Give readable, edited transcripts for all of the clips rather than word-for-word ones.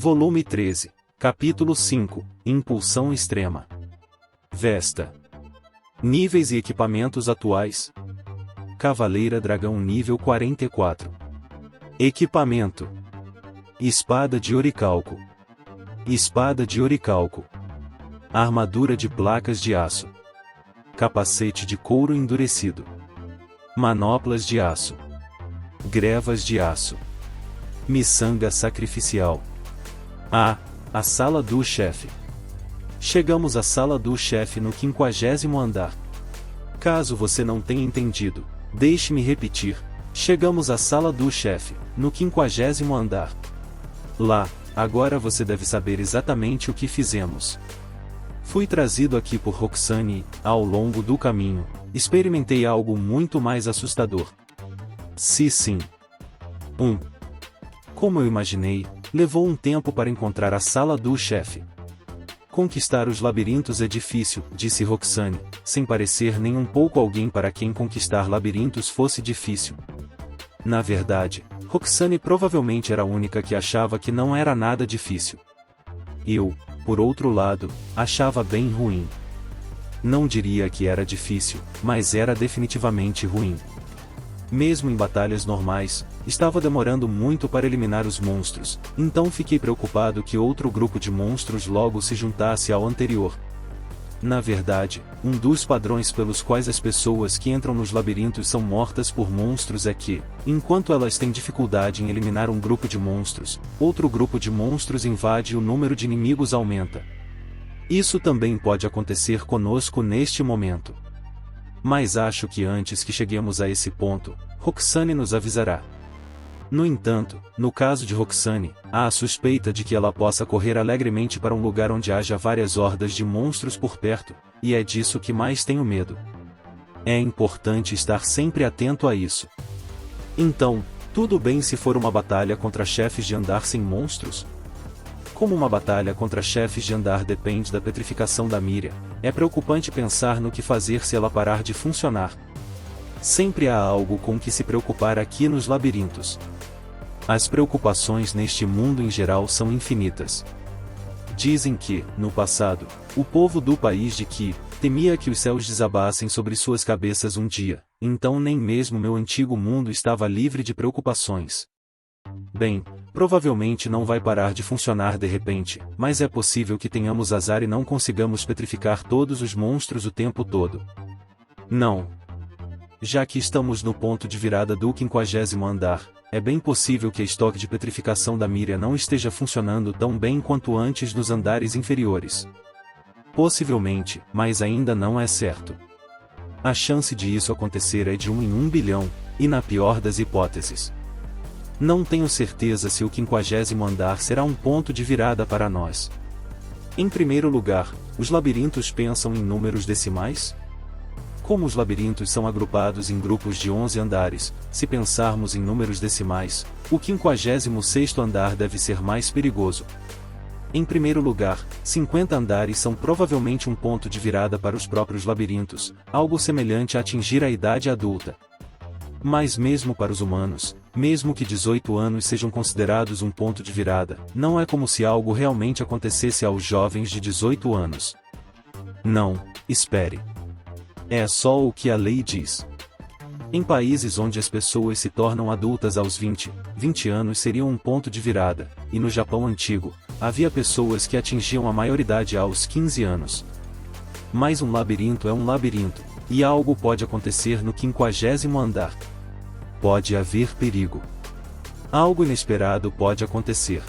Volume 13, Capítulo 5, Impulsão Extrema. Vesta. Níveis e equipamentos atuais. Cavaleira Dragão nível 44. Equipamento. Espada de oricalco. Espada de oricalco. Armadura de placas de aço. Capacete de couro endurecido. Manoplas de aço. Grevas de aço. Miçanga sacrificial. A sala do chefe. Chegamos à sala do chefe no 50º andar. Caso você não tenha entendido, deixe-me repetir. Chegamos à sala do chefe, no 50º andar. Lá, agora você deve saber exatamente o que fizemos. Fui trazido aqui por Roxane, ao longo do caminho, experimentei algo muito mais assustador. Sim. Como eu imaginei, levou um tempo para encontrar a sala do chefe. Conquistar os labirintos é difícil, disse Roxane, sem parecer nem um pouco alguém para quem conquistar labirintos fosse difícil. Na verdade, Roxane provavelmente era a única que achava que não era nada difícil. Eu, por outro lado, achava bem ruim. Não diria que era difícil, mas era definitivamente ruim. Mesmo em batalhas normais, estava demorando muito para eliminar os monstros, então fiquei preocupado que outro grupo de monstros logo se juntasse ao anterior. Na verdade, um dos padrões pelos quais as pessoas que entram nos labirintos são mortas por monstros é que, enquanto elas têm dificuldade em eliminar um grupo de monstros, outro grupo de monstros invade e o número de inimigos aumenta. Isso também pode acontecer conosco neste momento. Mas acho que antes que cheguemos a esse ponto, Roxane nos avisará. No entanto, no caso de Roxane, há a suspeita de que ela possa correr alegremente para um lugar onde haja várias hordas de monstros por perto, e é disso que mais tenho medo. É importante estar sempre atento a isso. Então, tudo bem se for uma batalha contra chefes de andar sem monstros? Como uma batalha contra chefes de andar depende da petrificação da Miriam, é preocupante pensar no que fazer se ela parar de funcionar. Sempre há algo com que se preocupar aqui nos labirintos. As preocupações neste mundo em geral são infinitas. Dizem que, no passado, o povo do país de Ki temia que os céus desabassem sobre suas cabeças um dia, então nem mesmo meu antigo mundo estava livre de preocupações. Bem, provavelmente não vai parar de funcionar de repente, mas é possível que tenhamos azar e não consigamos petrificar todos os monstros o tempo todo. Não. Já que estamos no ponto de virada do 50º andar, é bem possível que a estoque de petrificação da Miriam não esteja funcionando tão bem quanto antes nos andares inferiores. Possivelmente, mas ainda não é certo. A chance de isso acontecer é de 1 em 1 bilhão, e na pior das hipóteses. Não tenho certeza se o 50º andar será um ponto de virada para nós. Em primeiro lugar, os labirintos pensam em números decimais? Como os labirintos são agrupados em grupos de 11 andares, se pensarmos em números decimais, o 56º andar deve ser mais perigoso. Em primeiro lugar, 50 andares são provavelmente um ponto de virada para os próprios labirintos, algo semelhante a atingir a idade adulta. Mas mesmo para os humanos, mesmo que 18 anos sejam considerados um ponto de virada, não é como se algo realmente acontecesse aos jovens de 18 anos. Não, espere. É só o que a lei diz. Em países onde as pessoas se tornam adultas aos 20 anos seriam um ponto de virada, e no Japão antigo, havia pessoas que atingiam a maioridade aos 15 anos. Mas um labirinto é um labirinto, e algo pode acontecer no 50º andar. Pode haver perigo. Algo inesperado pode acontecer.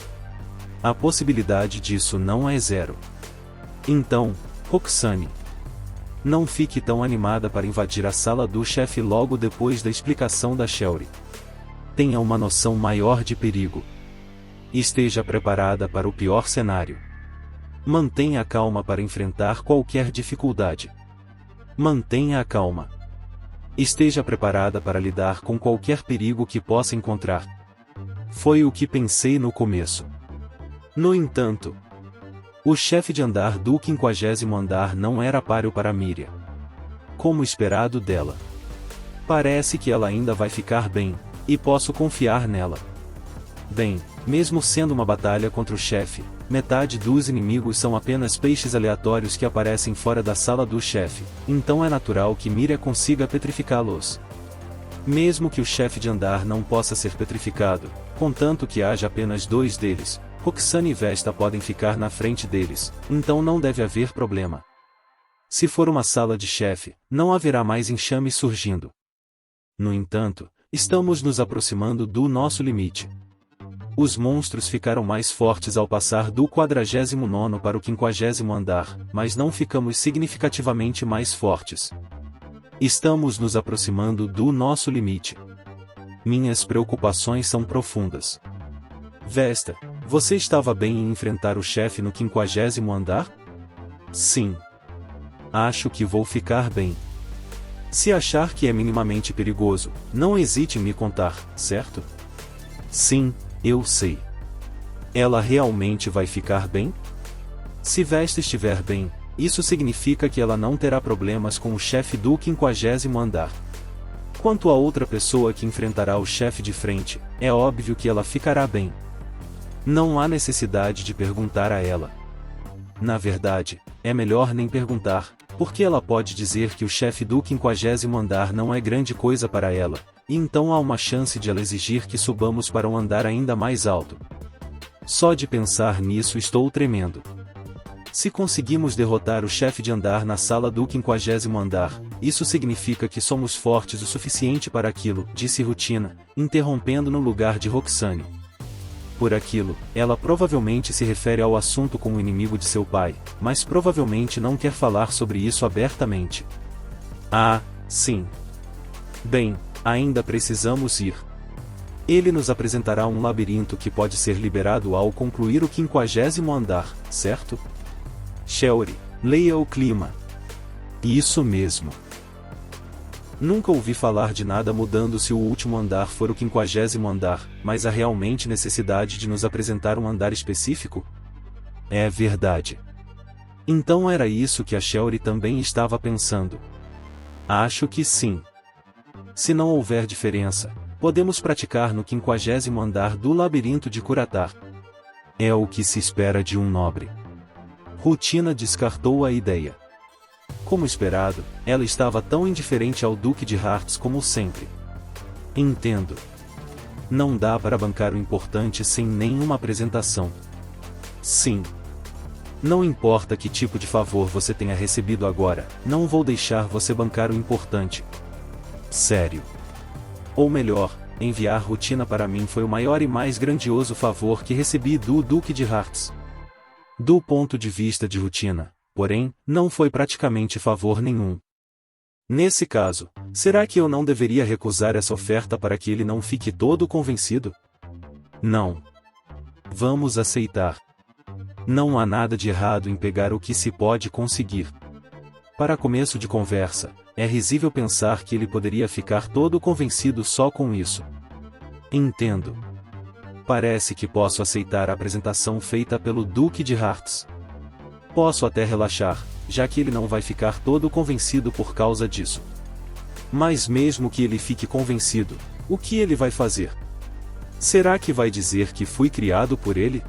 A possibilidade disso não é zero. Então, Roxane, não fique tão animada para invadir a sala do chefe logo depois da explicação da Shelry. Tenha uma noção maior de perigo. Esteja preparada para o pior cenário. Mantenha a calma para enfrentar qualquer dificuldade. Mantenha a calma. Esteja preparada para lidar com qualquer perigo que possa encontrar. Foi o que pensei no começo. No entanto, o chefe de andar do 50º andar não era páreo para Miriam. Como esperado dela. Parece que ela ainda vai ficar bem, e posso confiar nela. Bem, mesmo sendo uma batalha contra o chefe, metade dos inimigos são apenas peixes aleatórios que aparecem fora da sala do chefe, então é natural que Miria consiga petrificá-los. Mesmo que o chefe de andar não possa ser petrificado, contanto que haja apenas 2 deles, Roxane e Vesta podem ficar na frente deles, então não deve haver problema. Se for uma sala de chefe, não haverá mais enxame surgindo. No entanto, estamos nos aproximando do nosso limite. Os monstros ficaram mais fortes ao passar do 49º para o 50º andar, mas não ficamos significativamente mais fortes. Estamos nos aproximando do nosso limite. Minhas preocupações são profundas. Vesta, você estava bem em enfrentar o chefe no 50º andar? Sim. Acho que vou ficar bem. Se achar que é minimamente perigoso, não hesite em me contar, certo? Sim, eu sei. Ela realmente vai ficar bem? Se Vesta estiver bem, isso significa que ela não terá problemas com o chefe do 50º andar. Quanto a outra pessoa que enfrentará o chefe de frente, é óbvio que ela ficará bem. Não há necessidade de perguntar a ela. Na verdade, é melhor nem perguntar, porque ela pode dizer que o chefe do 50º andar não é grande coisa para ela, e então há uma chance de ela exigir que subamos para um andar ainda mais alto. Só de pensar nisso estou tremendo. Se conseguimos derrotar o chefe de andar na sala do 50º andar, isso significa que somos fortes o suficiente para aquilo, disse Rutina, interrompendo no lugar de Roxane. Por aquilo, ela provavelmente se refere ao assunto com o inimigo de seu pai, mas provavelmente não quer falar sobre isso abertamente. Ah, sim. Bem, ainda precisamos ir. Ele nos apresentará um labirinto que pode ser liberado ao concluir o 50º andar, certo? Shelly, leia o clima. Isso mesmo. Nunca ouvi falar de nada mudando se o último andar for o 50º andar, mas há realmente necessidade de nos apresentar um andar específico? É verdade. Então era isso que a Shelly também estava pensando. Acho que sim. Se não houver diferença, podemos praticar no 50º andar do labirinto de Curatar. É o que se espera de um nobre. Rutina descartou a ideia. Como esperado, ela estava tão indiferente ao Duque de Hearts como sempre. Entendo. Não dá para bancar o importante sem nenhuma apresentação. Sim. Não importa que tipo de favor você tenha recebido agora, não vou deixar você bancar o importante. Sério. Ou melhor, enviar Rutina para mim foi o maior e mais grandioso favor que recebi do Duque de Hearts. Do ponto de vista de Rutina, porém, não foi praticamente favor nenhum. Nesse caso, será que eu não deveria recusar essa oferta para que ele não fique todo convencido? Não. Vamos aceitar. Não há nada de errado em pegar o que se pode conseguir. Para começo de conversa, é risível pensar que ele poderia ficar todo convencido só com isso. Entendo. Parece que posso aceitar a apresentação feita pelo Duque de Hearts. Posso até relaxar, já que ele não vai ficar todo convencido por causa disso. Mas mesmo que ele fique convencido, o que ele vai fazer? Será que vai dizer que fui criado por ele?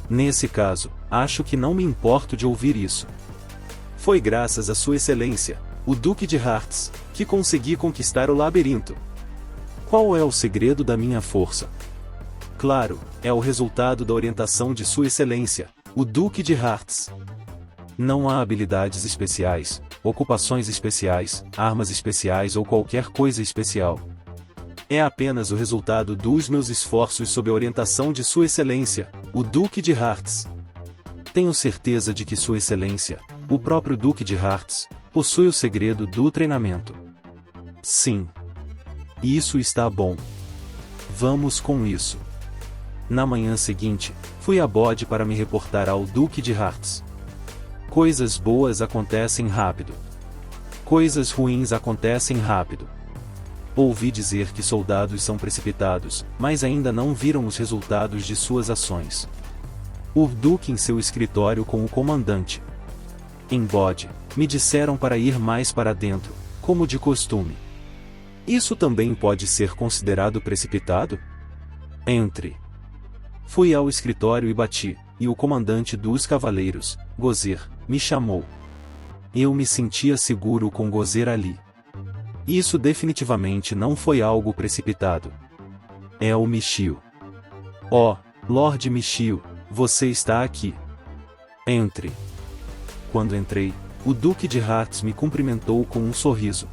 Nesse caso, acho que não me importo de ouvir isso. Foi graças a Sua Excelência, o Duque de Hearts, que consegui conquistar o labirinto. Qual é o segredo da minha força? Claro, é o resultado da orientação de Sua Excelência, o Duque de Hearts. Não há habilidades especiais, ocupações especiais, armas especiais ou qualquer coisa especial. É apenas o resultado dos meus esforços sob a orientação de Sua Excelência, o Duque de Hearts. Tenho certeza de que Sua Excelência, o próprio Duque de Hearts, possui o segredo do treinamento. Sim. Isso está bom. Vamos com isso. Na manhã seguinte, fui a bode para me reportar ao Duque de Hearts. Coisas boas acontecem rápido. Coisas ruins acontecem rápido. Ouvi dizer que soldados são precipitados, mas ainda não viram os resultados de suas ações. O Duque em seu escritório com o comandante. Em bode, me disseram para ir mais para dentro, como de costume. Isso também pode ser considerado precipitado? Entre. Fui ao escritório e bati, e o comandante dos cavaleiros, Gozer, me chamou. Eu me sentia seguro com Gozer ali. Isso definitivamente não foi algo precipitado. É o Michio. Oh, Lord Michio, você está aqui. Entre. Quando entrei, o Duque de Hearts me cumprimentou com um sorriso.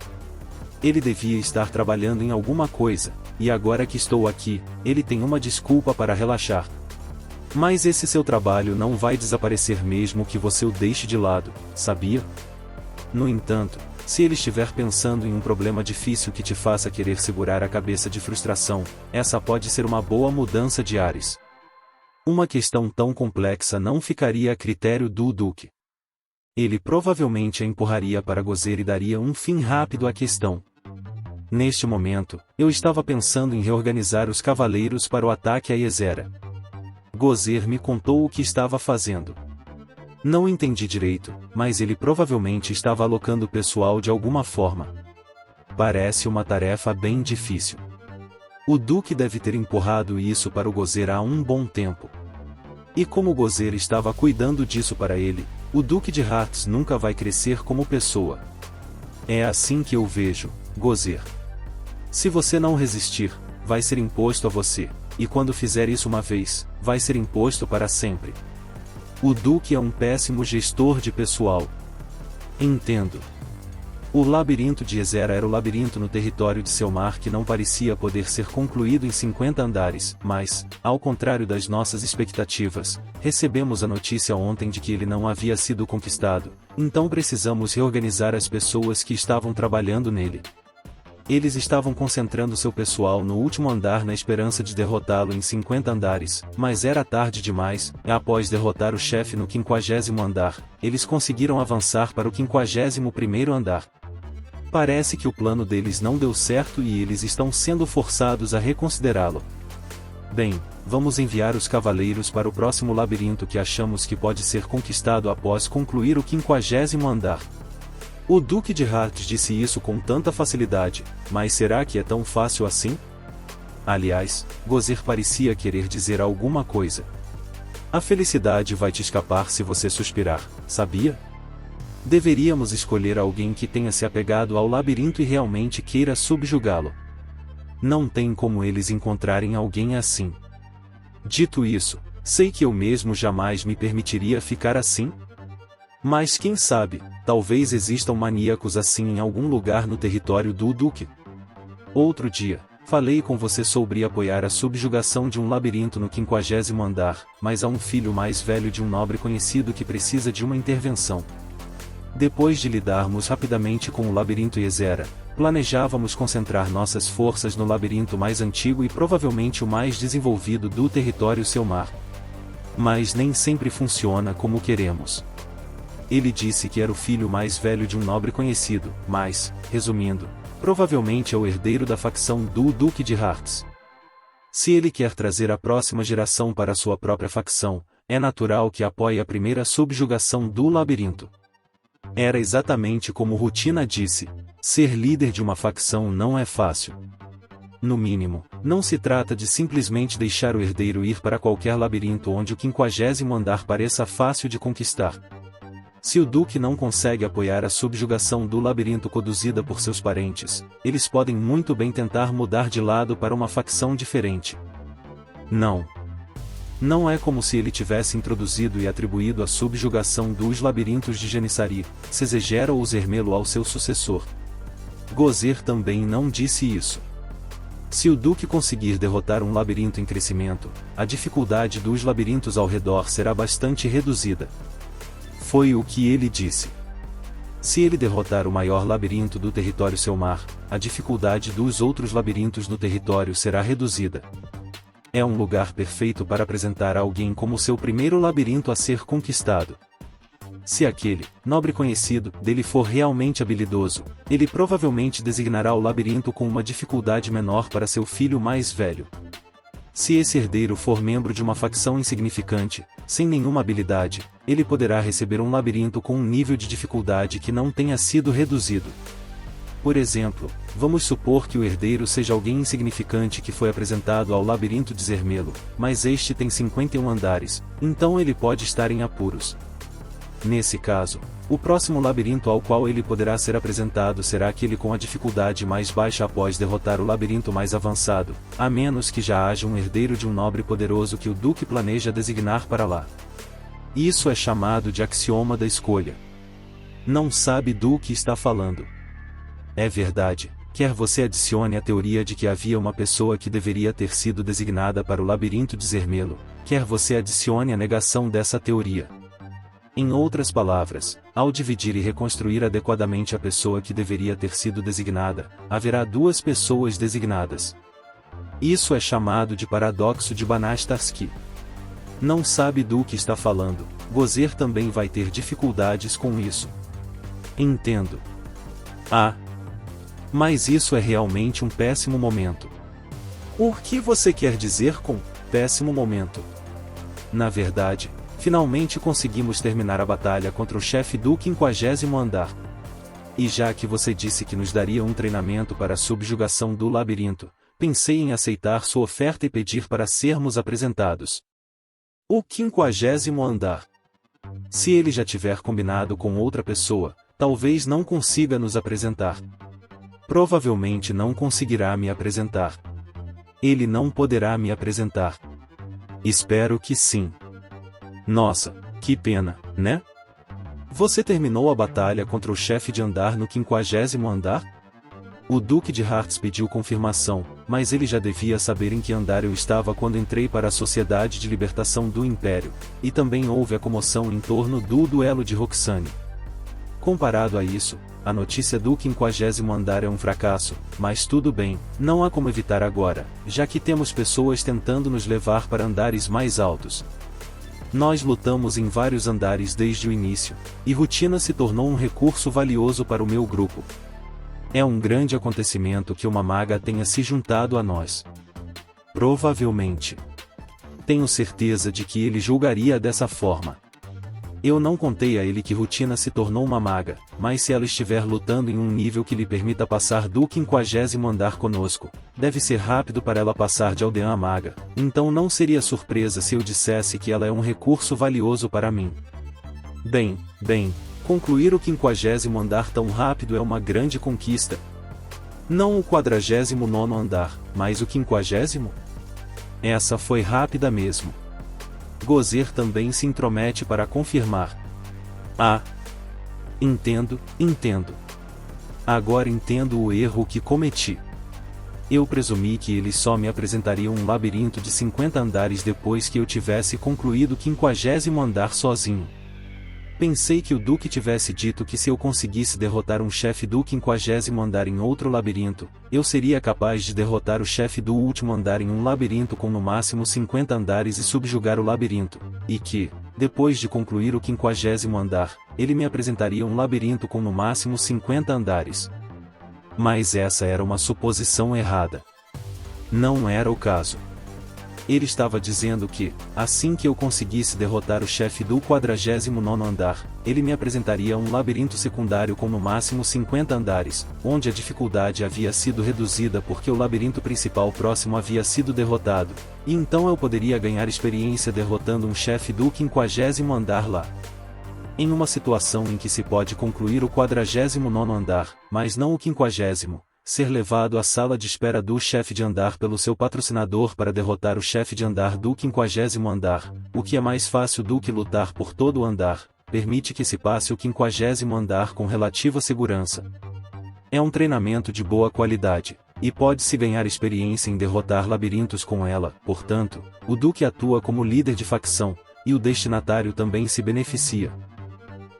Ele devia estar trabalhando em alguma coisa, e agora que estou aqui, ele tem uma desculpa para relaxar. Mas esse seu trabalho não vai desaparecer mesmo que você o deixe de lado, sabia? No entanto, se ele estiver pensando em um problema difícil que te faça querer segurar a cabeça de frustração, essa pode ser uma boa mudança de ares. Uma questão tão complexa não ficaria a critério do Duque. Ele provavelmente a empurraria para Gozer e daria um fim rápido à questão. Neste momento, eu estava pensando em reorganizar os cavaleiros para o ataque a Ezera. Gozer me contou o que estava fazendo. Não entendi direito, mas ele provavelmente estava alocando pessoal de alguma forma. Parece uma tarefa bem difícil. O Duque deve ter empurrado isso para o Gozer há um bom tempo. E como o Gozer estava cuidando disso para ele, o Duque de Hearts nunca vai crescer como pessoa. É assim que eu vejo, Gozer. Se você não resistir, vai ser imposto a você, e quando fizer isso uma vez, vai ser imposto para sempre. O Duque é um péssimo gestor de pessoal. Entendo. O labirinto de Ezera era o labirinto no território de Selmar que não parecia poder ser concluído em 50 andares, mas, ao contrário das nossas expectativas, recebemos a notícia ontem de que ele não havia sido conquistado, então precisamos reorganizar as pessoas que estavam trabalhando nele. Eles estavam concentrando seu pessoal no último andar na esperança de derrotá-lo em 50 andares, mas era tarde demais, e após derrotar o chefe no 50º andar, eles conseguiram avançar para o 51º andar. Parece que o plano deles não deu certo e eles estão sendo forçados a reconsiderá-lo. Bem, vamos enviar os cavaleiros para o próximo labirinto que achamos que pode ser conquistado após concluir o 50º andar. O Duque de Hearts disse isso com tanta facilidade, mas será que é tão fácil assim? Aliás, Gozer parecia querer dizer alguma coisa. A felicidade vai te escapar se você suspirar, sabia? Deveríamos escolher alguém que tenha se apegado ao labirinto e realmente queira subjugá-lo. Não tem como eles encontrarem alguém assim. Dito isso, sei que eu mesmo jamais me permitiria ficar assim. Mas quem sabe, talvez existam maníacos assim em algum lugar no território do Duque. Outro dia, falei com você sobre apoiar a subjugação de um labirinto no 50º andar, mas há um filho mais velho de um nobre conhecido que precisa de uma intervenção. Depois de lidarmos rapidamente com o labirinto Ezera, planejávamos concentrar nossas forças no labirinto mais antigo e provavelmente o mais desenvolvido do território Selmar. Mas nem sempre funciona como queremos. Ele disse que era o filho mais velho de um nobre conhecido, mas, resumindo, provavelmente é o herdeiro da facção do Duque de Hearts. Se ele quer trazer a próxima geração para sua própria facção, é natural que apoie a primeira subjugação do labirinto. Era exatamente como Rutina disse, ser líder de uma facção não é fácil. No mínimo, não se trata de simplesmente deixar o herdeiro ir para qualquer labirinto onde o 50º andar pareça fácil de conquistar. Se o Duque não consegue apoiar a subjugação do labirinto conduzida por seus parentes, eles podem muito bem tentar mudar de lado para uma facção diferente. Não é como se ele tivesse introduzido e atribuído a subjugação dos labirintos de Janissari, Sezegera ou Zermelo ao seu sucessor. Gozer também não disse isso. Se o Duque conseguir derrotar um labirinto em crescimento, a dificuldade dos labirintos ao redor será bastante reduzida. Foi o que ele disse. Se ele derrotar o maior labirinto do território Selmar, a dificuldade dos outros labirintos no território será reduzida. É um lugar perfeito para apresentar a alguém como seu primeiro labirinto a ser conquistado. Se aquele nobre conhecido dele for realmente habilidoso, ele provavelmente designará o labirinto com uma dificuldade menor para seu filho mais velho. Se esse herdeiro for membro de uma facção insignificante, sem nenhuma habilidade, ele poderá receber um labirinto com um nível de dificuldade que não tenha sido reduzido. Por exemplo, vamos supor que o herdeiro seja alguém insignificante que foi apresentado ao labirinto de Zermelo, mas este tem 51 andares, então ele pode estar em apuros. Nesse caso, o próximo labirinto ao qual ele poderá ser apresentado será aquele com a dificuldade mais baixa após derrotar o labirinto mais avançado, a menos que já haja um herdeiro de um nobre poderoso que o Duque planeja designar para lá. Isso é chamado de axioma da escolha. Não sabe do que está falando. É verdade, quer você adicione a teoria de que havia uma pessoa que deveria ter sido designada para o labirinto de Zermelo, quer você adicione a negação dessa teoria. Em outras palavras, ao dividir e reconstruir adequadamente a pessoa que deveria ter sido designada, haverá duas pessoas designadas. Isso é chamado de paradoxo de Banach-Tarski. Não sabe do que está falando, Gozer também vai ter dificuldades com isso. Entendo. Mas isso é realmente um péssimo momento. O que você quer dizer com péssimo momento? Na verdade, finalmente conseguimos terminar a batalha contra o chefe do 50º andar. E já que você disse que nos daria um treinamento para a subjugação do labirinto, pensei em aceitar sua oferta e pedir para sermos apresentados. O 50º andar. Se ele já tiver combinado com outra pessoa, talvez não consiga nos apresentar. Provavelmente não conseguirá me apresentar. Ele não poderá me apresentar. Espero que sim. Nossa, que pena, né? Você terminou a batalha contra o chefe de andar no 50º andar? O Duque de Hearts pediu confirmação, mas ele já devia saber em que andar eu estava quando entrei para a Sociedade de Libertação do Império, e também houve a comoção em torno do duelo de Roxane. Comparado a isso, a notícia do 50º andar é um fracasso, mas tudo bem, não há como evitar agora, já que temos pessoas tentando nos levar para andares mais altos. Nós lutamos em vários andares desde o início, e rotina se tornou um recurso valioso para o meu grupo. É um grande acontecimento que uma maga tenha se juntado a nós. Provavelmente. Tenho certeza de que ele julgaria dessa forma. Eu não contei a ele que Rutina se tornou uma maga, mas se ela estiver lutando em um nível que lhe permita passar do 50º andar conosco, deve ser rápido para ela passar de aldeã a maga, então não seria surpresa se eu dissesse que ela é um recurso valioso para mim. Bem, concluir o 50º andar tão rápido é uma grande conquista. Não o 49º andar, mas o 50º? Essa foi rápida mesmo. Gozer também se intromete para confirmar. Entendo. Agora entendo o erro que cometi. Eu presumi que eles só me apresentariam um labirinto de 50 andares depois que eu tivesse concluído o 50º andar sozinho. Pensei que o Duque tivesse dito que se eu conseguisse derrotar um chefe do 50º andar em outro labirinto, eu seria capaz de derrotar o chefe do último andar em um labirinto com no máximo 50 andares e subjugar o labirinto, e que, depois de concluir o 50º andar, ele me apresentaria um labirinto com no máximo 50 andares. Mas essa era uma suposição errada. Não era o caso. Ele estava dizendo que, assim que eu conseguisse derrotar o chefe do 49º andar, ele me apresentaria um labirinto secundário com no máximo 50 andares, onde a dificuldade havia sido reduzida porque o labirinto principal próximo havia sido derrotado, e então eu poderia ganhar experiência derrotando um chefe do 50º andar lá. Em uma situação em que se pode concluir o 49º andar, mas não o 50º, ser levado à sala de espera do chefe de andar pelo seu patrocinador para derrotar o chefe de andar do 50º andar, o que é mais fácil do que lutar por todo o andar, permite que se passe o 50º andar com relativa segurança. É um treinamento de boa qualidade, e pode-se ganhar experiência em derrotar labirintos com ela, portanto, o Duque atua como líder de facção, e o destinatário também se beneficia.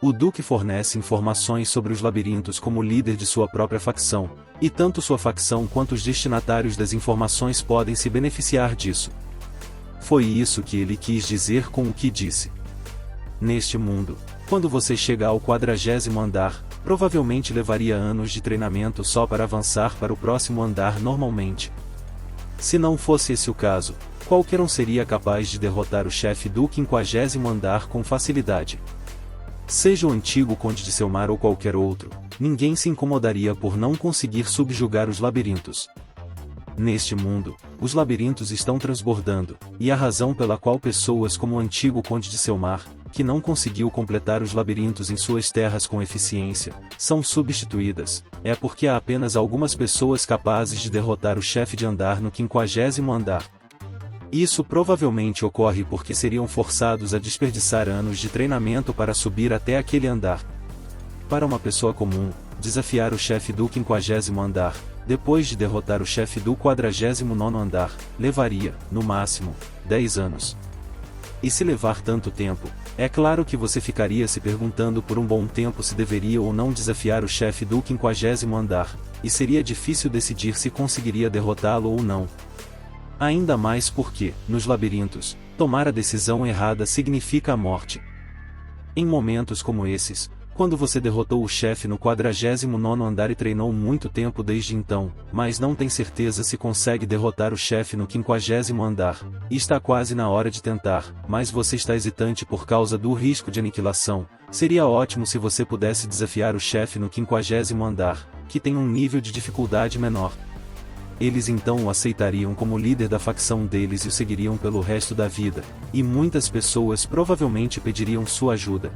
O Duque fornece informações sobre os labirintos como líder de sua própria facção, e tanto sua facção quanto os destinatários das informações podem se beneficiar disso. Foi isso que ele quis dizer com o que disse. Neste mundo, quando você chega ao 40º andar, provavelmente levaria anos de treinamento só para avançar para o próximo andar normalmente. Se não fosse esse o caso, qualquer um seria capaz de derrotar o chefe do 50º andar com facilidade. Seja o antigo Conde de Selmar ou qualquer outro, ninguém se incomodaria por não conseguir subjugar os labirintos. Neste mundo, os labirintos estão transbordando, e a razão pela qual pessoas como o antigo Conde de Selmar, que não conseguiu completar os labirintos em suas terras com eficiência, são substituídas, é porque há apenas algumas pessoas capazes de derrotar o chefe de andar no 50º andar. Isso provavelmente ocorre porque seriam forçados a desperdiçar anos de treinamento para subir até aquele andar. Para uma pessoa comum, desafiar o chefe do 50º andar, depois de derrotar o chefe do 49º andar, levaria, no máximo, 10 anos. E se levar tanto tempo, é claro que você ficaria se perguntando por um bom tempo se deveria ou não desafiar o chefe do 50º andar, e seria difícil decidir se conseguiria derrotá-lo ou não. Ainda mais porque, nos labirintos, tomar a decisão errada significa a morte. Em momentos como esses, quando você derrotou o chefe no 49º andar e treinou muito tempo desde então, mas não tem certeza se consegue derrotar o chefe no 50º andar, e está quase na hora de tentar, mas você está hesitante por causa do risco de aniquilação, seria ótimo se você pudesse desafiar o chefe no 50º andar, que tem um nível de dificuldade menor. Eles então o aceitariam como líder da facção deles e o seguiriam pelo resto da vida, e muitas pessoas provavelmente pediriam sua ajuda.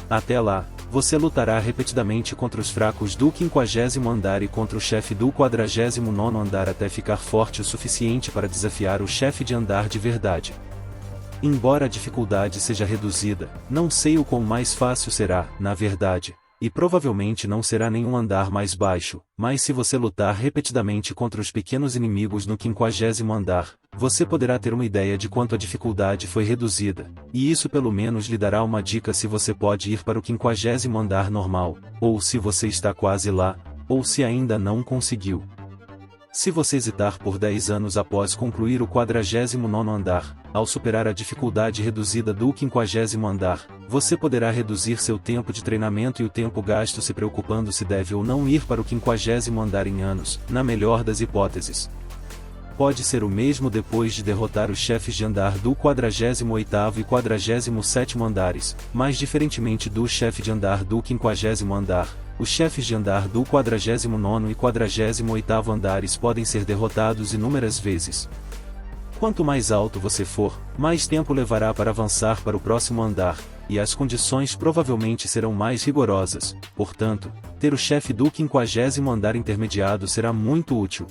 Até lá, você lutará repetidamente contra os fracos do 50º andar e contra o chefe do 49º andar até ficar forte o suficiente para desafiar o chefe de andar de verdade. Embora a dificuldade seja reduzida, não sei o quão mais fácil será, na verdade, e provavelmente não será nenhum andar mais baixo, mas se você lutar repetidamente contra os pequenos inimigos no 50º andar, você poderá ter uma ideia de quanto a dificuldade foi reduzida, e isso pelo menos lhe dará uma dica se você pode ir para o 50º andar normal, ou se você está quase lá, ou se ainda não conseguiu. Se você hesitar por 10 anos após concluir o 49º andar, ao superar a dificuldade reduzida do 50º andar, você poderá reduzir seu tempo de treinamento e o tempo gasto se preocupando se deve ou não ir para o 50º andar em anos, na melhor das hipóteses. Pode ser o mesmo depois de derrotar os chefes de andar do 48º e 47º andares, mas diferentemente do chefe de andar do 50º andar, os chefes de andar do 49º e 48º andares podem ser derrotados inúmeras vezes. Quanto mais alto você for, mais tempo levará para avançar para o próximo andar, e as condições provavelmente serão mais rigorosas, portanto, ter o chefe do 50º andar intermediado será muito útil.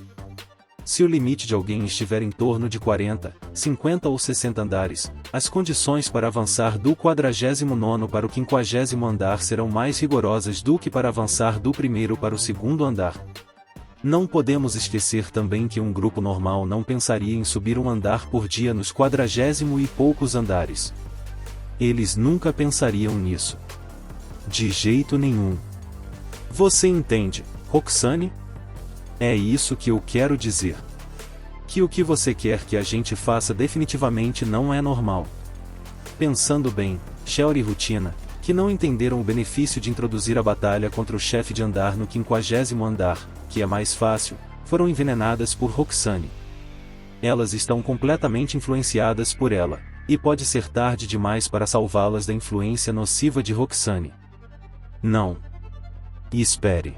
Se o limite de alguém estiver em torno de 40, 50 ou 60 andares, as condições para avançar do 49º para o 50º andar serão mais rigorosas do que para avançar do primeiro para o segundo andar. Não podemos esquecer também que um grupo normal não pensaria em subir um andar por dia nos 40º e poucos andares. Eles nunca pensariam nisso. De jeito nenhum. Você entende, Roxane? É isso que eu quero dizer. Que o que você quer que a gente faça definitivamente não é normal. Pensando bem, Shelly e Rutina, que não entenderam o benefício de introduzir a batalha contra o chefe de andar no 50º andar, que é mais fácil, foram envenenadas por Roxane. Elas estão completamente influenciadas por ela, e pode ser tarde demais para salvá-las da influência nociva de Roxane. Não. Espere.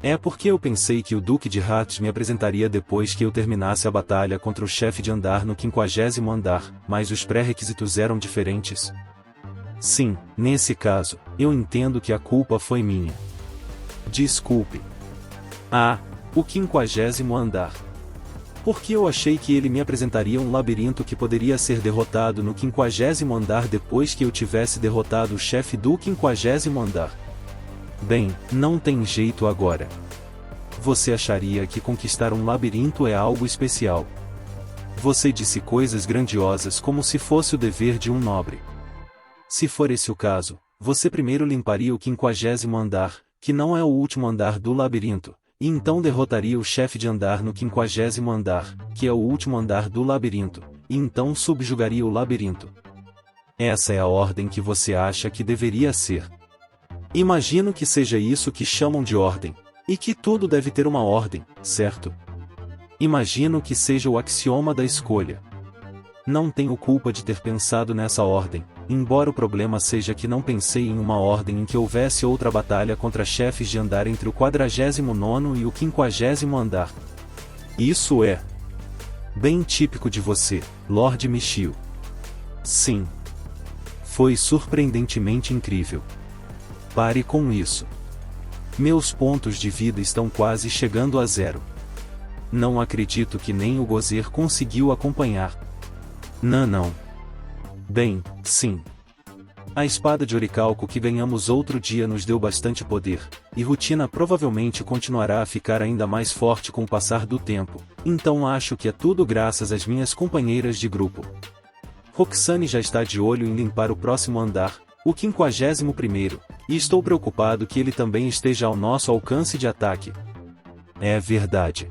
É porque eu pensei que o Duque de Hatch me apresentaria depois que eu terminasse a batalha contra o chefe de andar no 50º andar, mas os pré-requisitos eram diferentes. Sim, nesse caso, eu entendo que a culpa foi minha. Desculpe. Ah, o 50º andar. Porque eu achei que ele me apresentaria um labirinto que poderia ser derrotado no 50º andar depois que eu tivesse derrotado o chefe do 50º andar. Bem, não tem jeito agora. Você acharia que conquistar um labirinto é algo especial. Você disse coisas grandiosas como se fosse o dever de um nobre. Se for esse o caso, você primeiro limparia o 50º andar, que não é o último andar do labirinto, e então derrotaria o chefe de andar no 50º andar, que é o último andar do labirinto, e então subjugaria o labirinto. Essa é a ordem que você acha que deveria ser. Imagino que seja isso que chamam de ordem, e que tudo deve ter uma ordem, certo? Imagino que seja o axioma da escolha. Não tenho culpa de ter pensado nessa ordem, embora o problema seja que não pensei em uma ordem em que houvesse outra batalha contra chefes de andar entre o 49º e o 50º andar. Isso é bem típico de você, Lord Michiel. Sim. Foi surpreendentemente incrível. Pare com isso. Meus pontos de vida estão quase chegando a 0. Não acredito que nem o Gozer conseguiu acompanhar. Não. Bem, sim. A espada de oricalco que ganhamos outro dia nos deu bastante poder, e Rutina provavelmente continuará a ficar ainda mais forte com o passar do tempo, então acho que é tudo graças às minhas companheiras de grupo. Roxane já está de olho em limpar o próximo andar, o 51º, e estou preocupado que ele também esteja ao nosso alcance de ataque. É verdade.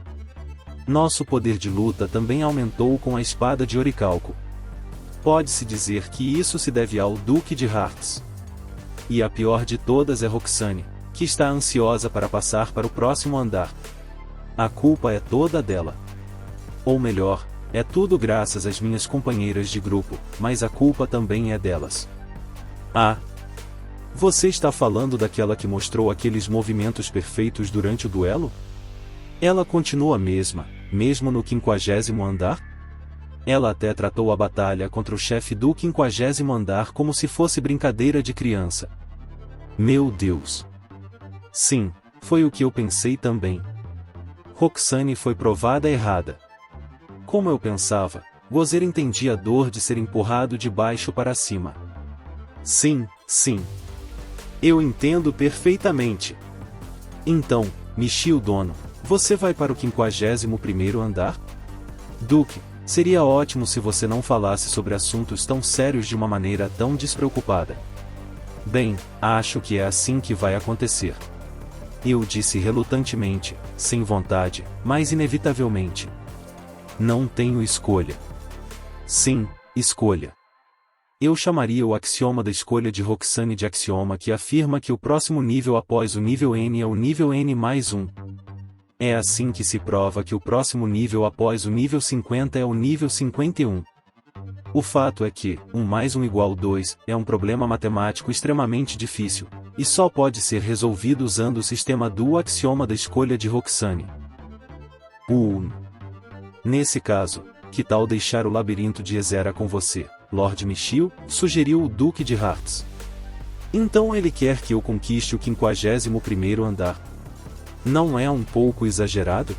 Nosso poder de luta também aumentou com a espada de oricalco. Pode-se dizer que isso se deve ao Duque de Hearts. E a pior de todas é Roxane, que está ansiosa para passar para o próximo andar. A culpa é toda dela. Ou melhor, é tudo graças às minhas companheiras de grupo, mas a culpa também é delas. Ah! Você está falando daquela que mostrou aqueles movimentos perfeitos durante o duelo? Ela continua a mesma, mesmo no 50º andar? Ela até tratou a batalha contra o chefe do 50º andar como se fosse brincadeira de criança. Meu Deus! Sim, foi o que eu pensei também. Roxane foi provada errada. Como eu pensava, Gozer entendia a dor de ser empurrado de baixo para cima. Sim. Eu entendo perfeitamente. Então, Michiel Dono, você vai para o 51º andar? Duque, seria ótimo se você não falasse sobre assuntos tão sérios de uma maneira tão despreocupada. Bem, acho que é assim que vai acontecer. Eu disse relutantemente, sem vontade, mas inevitavelmente. Não tenho escolha. Sim, escolha. Eu chamaria o axioma da escolha de Roxane de axioma que afirma que o próximo nível após o nível N é o nível N mais 1. É assim que se prova que o próximo nível após o nível 50 é o nível 51. O fato é que 1 mais 1 igual 2 é um problema matemático extremamente difícil, e só pode ser resolvido usando o sistema do axioma da escolha de Roxane. Nesse caso, que tal deixar o labirinto de Ezera com você, Lord Michiel? Sugeriu o Duque de Hearts. Então ele quer que eu conquiste o 51º andar. Não é um pouco exagerado?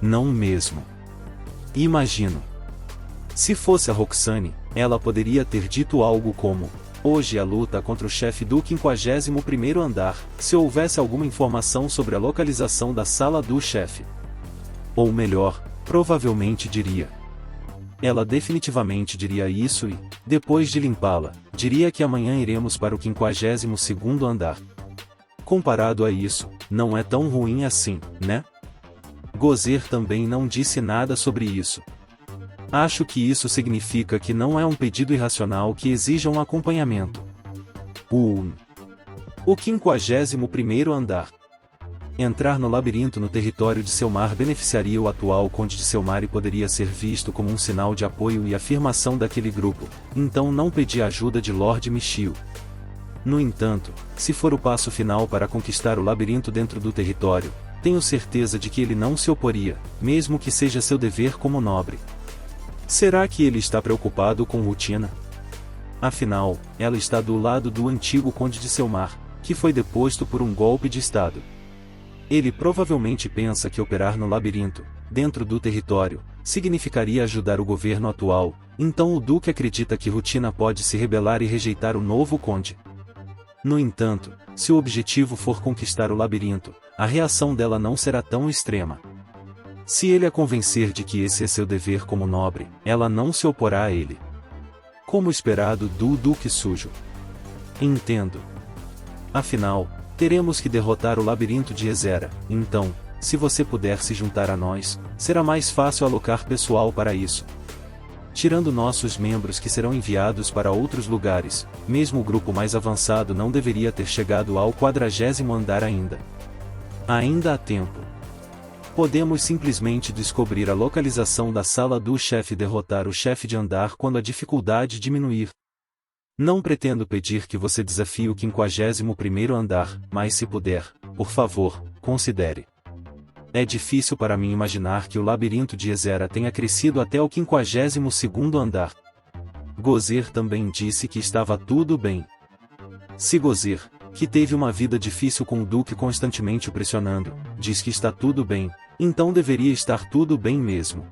Não mesmo. Imagino. Se fosse a Roxane, ela poderia ter dito algo como: hoje a luta contra o chefe do 51º andar, se houvesse alguma informação sobre a localização da sala do chefe. Ou melhor, provavelmente diria. Ela definitivamente diria isso e, depois de limpá-la, diria que amanhã iremos para o 52º andar. Comparado a isso, não é tão ruim assim, né? Gozer também não disse nada sobre isso. Acho que isso significa que não é um pedido irracional que exija um acompanhamento. O 51º andar. Entrar no labirinto no território de Selmar beneficiaria o atual Conde de Selmar e poderia ser visto como um sinal de apoio e afirmação daquele grupo, então não pedi a ajuda de Lord Michiel. No entanto, se for o passo final para conquistar o labirinto dentro do território, tenho certeza de que ele não se oporia, mesmo que seja seu dever como nobre. Será que ele está preocupado com Rutina? Afinal, ela está do lado do antigo Conde de Selmar, que foi deposto por um golpe de estado. Ele provavelmente pensa que operar no labirinto, dentro do território, significaria ajudar o governo atual, então o Duque acredita que Rutina pode se rebelar e rejeitar o novo Conde. No entanto, se o objetivo for conquistar o labirinto, a reação dela não será tão extrema. Se ele a convencer de que esse é seu dever como nobre, ela não se oporá a ele. Como esperado do Duque Sujo. Entendo. Afinal, teremos que derrotar o labirinto de Ezera, então, se você puder se juntar a nós, será mais fácil alocar pessoal para isso. Tirando nossos membros que serão enviados para outros lugares, mesmo o grupo mais avançado não deveria ter chegado ao 40º andar ainda. Ainda há tempo. Podemos simplesmente descobrir a localização da sala do chefe e derrotar o chefe de andar quando a dificuldade diminuir. Não pretendo pedir que você desafie o 51º andar, mas se puder, por favor, considere. É difícil para mim imaginar que o labirinto de Ezera tenha crescido até o 52º andar. Gozer também disse que estava tudo bem. Se Gozer, que teve uma vida difícil com o Duque constantemente o pressionando, diz que está tudo bem, então deveria estar tudo bem mesmo.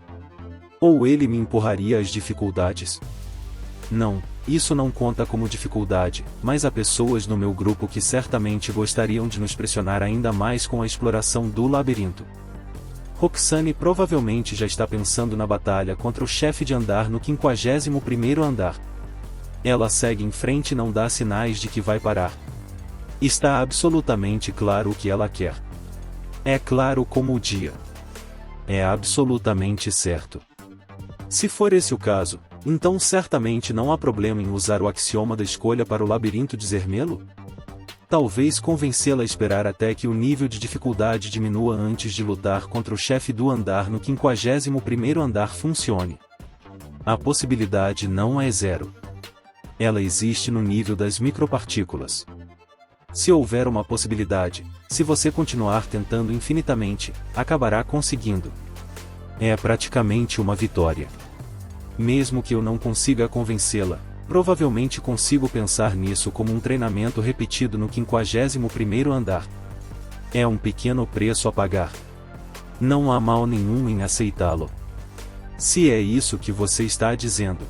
Ou ele me empurraria às dificuldades? Não, isso não conta como dificuldade, mas há pessoas no meu grupo que certamente gostariam de nos pressionar ainda mais com a exploração do labirinto. Roxane provavelmente já está pensando na batalha contra o chefe de andar no 51º andar. Ela segue em frente e não dá sinais de que vai parar. Está absolutamente claro o que ela quer. É claro como o dia. É absolutamente certo. Se for esse o caso, então certamente não há problema em usar o axioma da escolha para o labirinto de Zermelo? Talvez convencê-la a esperar até que o nível de dificuldade diminua antes de lutar contra o chefe do andar no 51º andar funcione. A possibilidade não é zero. Ela existe no nível das micropartículas. Se houver uma possibilidade, se você continuar tentando infinitamente, acabará conseguindo. É praticamente uma vitória. Mesmo que eu não consiga convencê-la, provavelmente consigo pensar nisso como um treinamento repetido no 51º andar. É um pequeno preço a pagar. Não há mal nenhum em aceitá-lo. Se é isso que você está dizendo.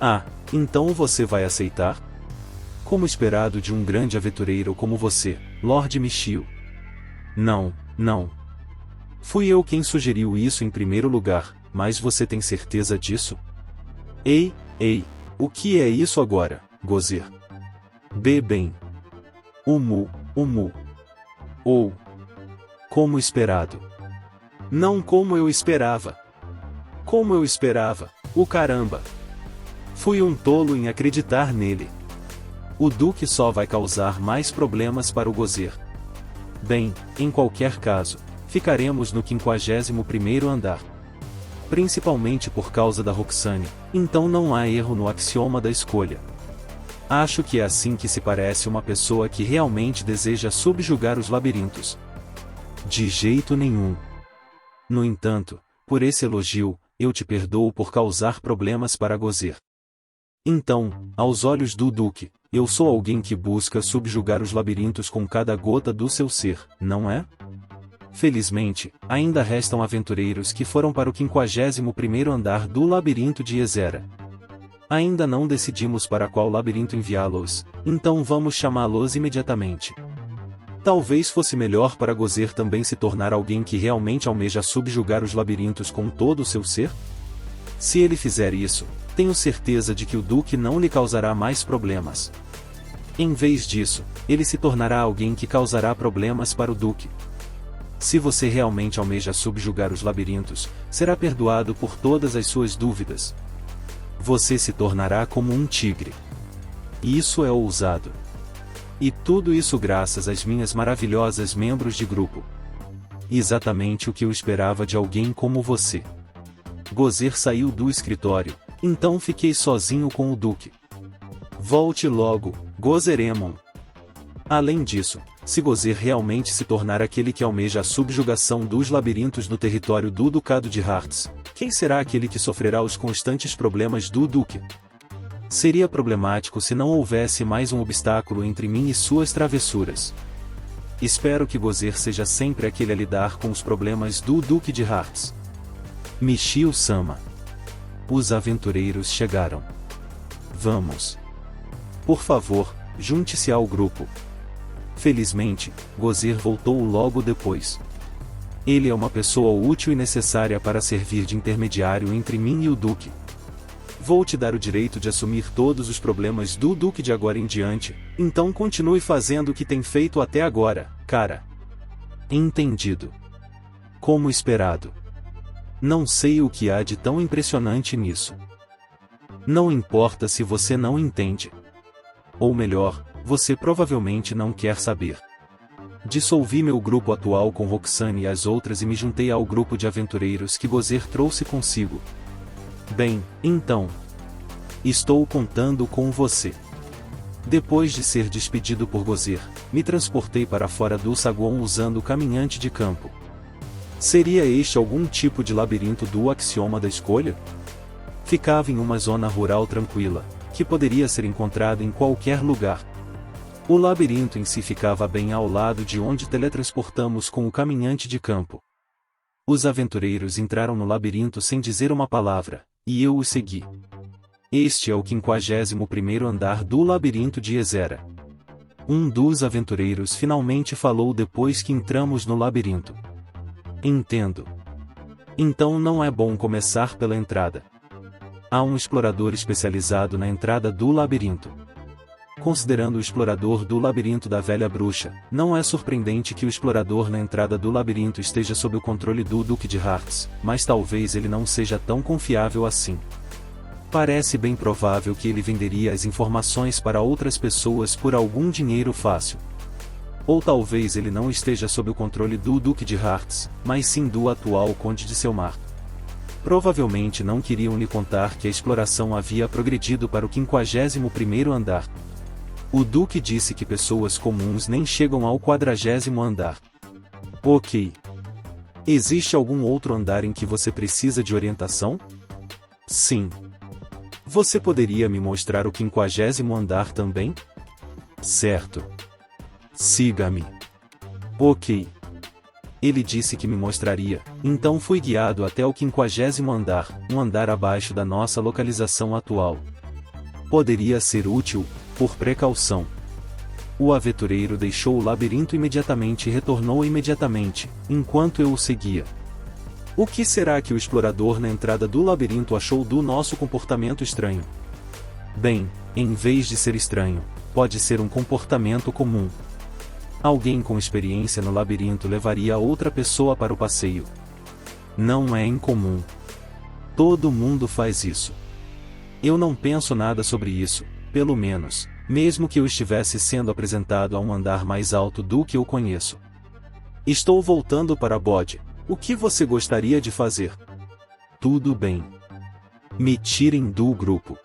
Ah, então você vai aceitar? Como esperado de um grande aventureiro como você, Lord Michio. Não, não. Fui eu quem sugeriu isso em primeiro lugar, mas você tem certeza disso? Ei, o que é isso agora, Gozer? Bem. Umu. Ou. Como esperado. Não como eu esperava. Como eu esperava, o caramba. Fui um tolo em acreditar nele. O Duque só vai causar mais problemas para o Gozer. Bem, em qualquer caso, ficaremos no 51º andar. Principalmente por causa da Roxane, então não há erro no axioma da escolha. Acho que é assim que se parece uma pessoa que realmente deseja subjugar os labirintos. De jeito nenhum. No entanto, por esse elogio, eu te perdoo por causar problemas para Gozer. Então, aos olhos do Duque, eu sou alguém que busca subjugar os labirintos com cada gota do seu ser, não é? Felizmente, ainda restam aventureiros que foram para o 51º andar do labirinto de Ezera. Ainda não decidimos para qual labirinto enviá-los, então vamos chamá-los imediatamente. Talvez fosse melhor para Gozer também se tornar alguém que realmente almeja subjugar os labirintos com todo o seu ser? Se ele fizer isso, tenho certeza de que o Duque não lhe causará mais problemas. Em vez disso, ele se tornará alguém que causará problemas para o Duque. Se você realmente almeja subjugar os labirintos, será perdoado por todas as suas dúvidas. Você se tornará como um tigre. Isso é ousado. E tudo isso graças às minhas maravilhosas membros de grupo. Exatamente o que eu esperava de alguém como você. Gozer saiu do escritório, então fiquei sozinho com o Duque. Volte logo, Gozeremon. Além disso, se Gozer realmente se tornar aquele que almeja a subjugação dos labirintos no território do Ducado de Hearts, quem será aquele que sofrerá os constantes problemas do Duque? Seria problemático se não houvesse mais um obstáculo entre mim e suas travessuras. Espero que Gozer seja sempre aquele a lidar com os problemas do Duque de Hearts. Michio-sama. Os aventureiros chegaram. Vamos. Por favor, junte-se ao grupo. Felizmente, Gozer voltou logo depois. Ele é uma pessoa útil e necessária para servir de intermediário entre mim e o Duque. Vou te dar o direito de assumir todos os problemas do Duque de agora em diante, então continue fazendo o que tem feito até agora, cara. Entendido. Como esperado. Não sei o que há de tão impressionante nisso. Não importa se você não entende. Ou melhor, você provavelmente não quer saber. Dissolvi meu grupo atual com Roxane e as outras e me juntei ao grupo de aventureiros que Gozer trouxe consigo. Bem, então. Estou contando com você. Depois de ser despedido por Gozer, me transportei para fora do saguão usando o caminhante de campo. Seria este algum tipo de labirinto do axioma da escolha? Ficava em uma zona rural tranquila, que poderia ser encontrado em qualquer lugar. O labirinto em si ficava bem ao lado de onde teletransportamos com o caminhante de campo. Os aventureiros entraram no labirinto sem dizer uma palavra, e eu os segui. Este é o 51º andar do labirinto de Ezera. Um dos aventureiros finalmente falou depois que entramos no labirinto. Entendo. Então não é bom começar pela entrada. Há um explorador especializado na entrada do labirinto. Considerando o explorador do labirinto da velha bruxa, não é surpreendente que o explorador na entrada do labirinto esteja sob o controle do Duque de Hearts, mas talvez ele não seja tão confiável assim. Parece bem provável que ele venderia as informações para outras pessoas por algum dinheiro fácil. Ou talvez ele não esteja sob o controle do Duque de Hearts, mas sim do atual Conde de Selmar. Provavelmente não queriam lhe contar que a exploração havia progredido para o 51º andar. O Duque disse que pessoas comuns nem chegam ao 40º andar. Ok. Existe algum outro andar em que você precisa de orientação? Sim. Você poderia me mostrar o 50º andar também? Certo. Siga-me. Ok. Ele disse que me mostraria, então fui guiado até o 50º andar, um andar abaixo da nossa localização atual. Poderia ser útil, por precaução. O aventureiro deixou o labirinto imediatamente e retornou imediatamente, enquanto eu o seguia. O que será que o explorador na entrada do labirinto achou do nosso comportamento estranho? Bem, em vez de ser estranho, pode ser um comportamento comum. Alguém com experiência no labirinto levaria outra pessoa para o passeio. Não é incomum. Todo mundo faz isso. Eu não penso nada sobre isso, pelo menos, mesmo que eu estivesse sendo apresentado a um andar mais alto do que eu conheço. Estou voltando para Bode. O que você gostaria de fazer? Tudo bem. Me tirem do grupo.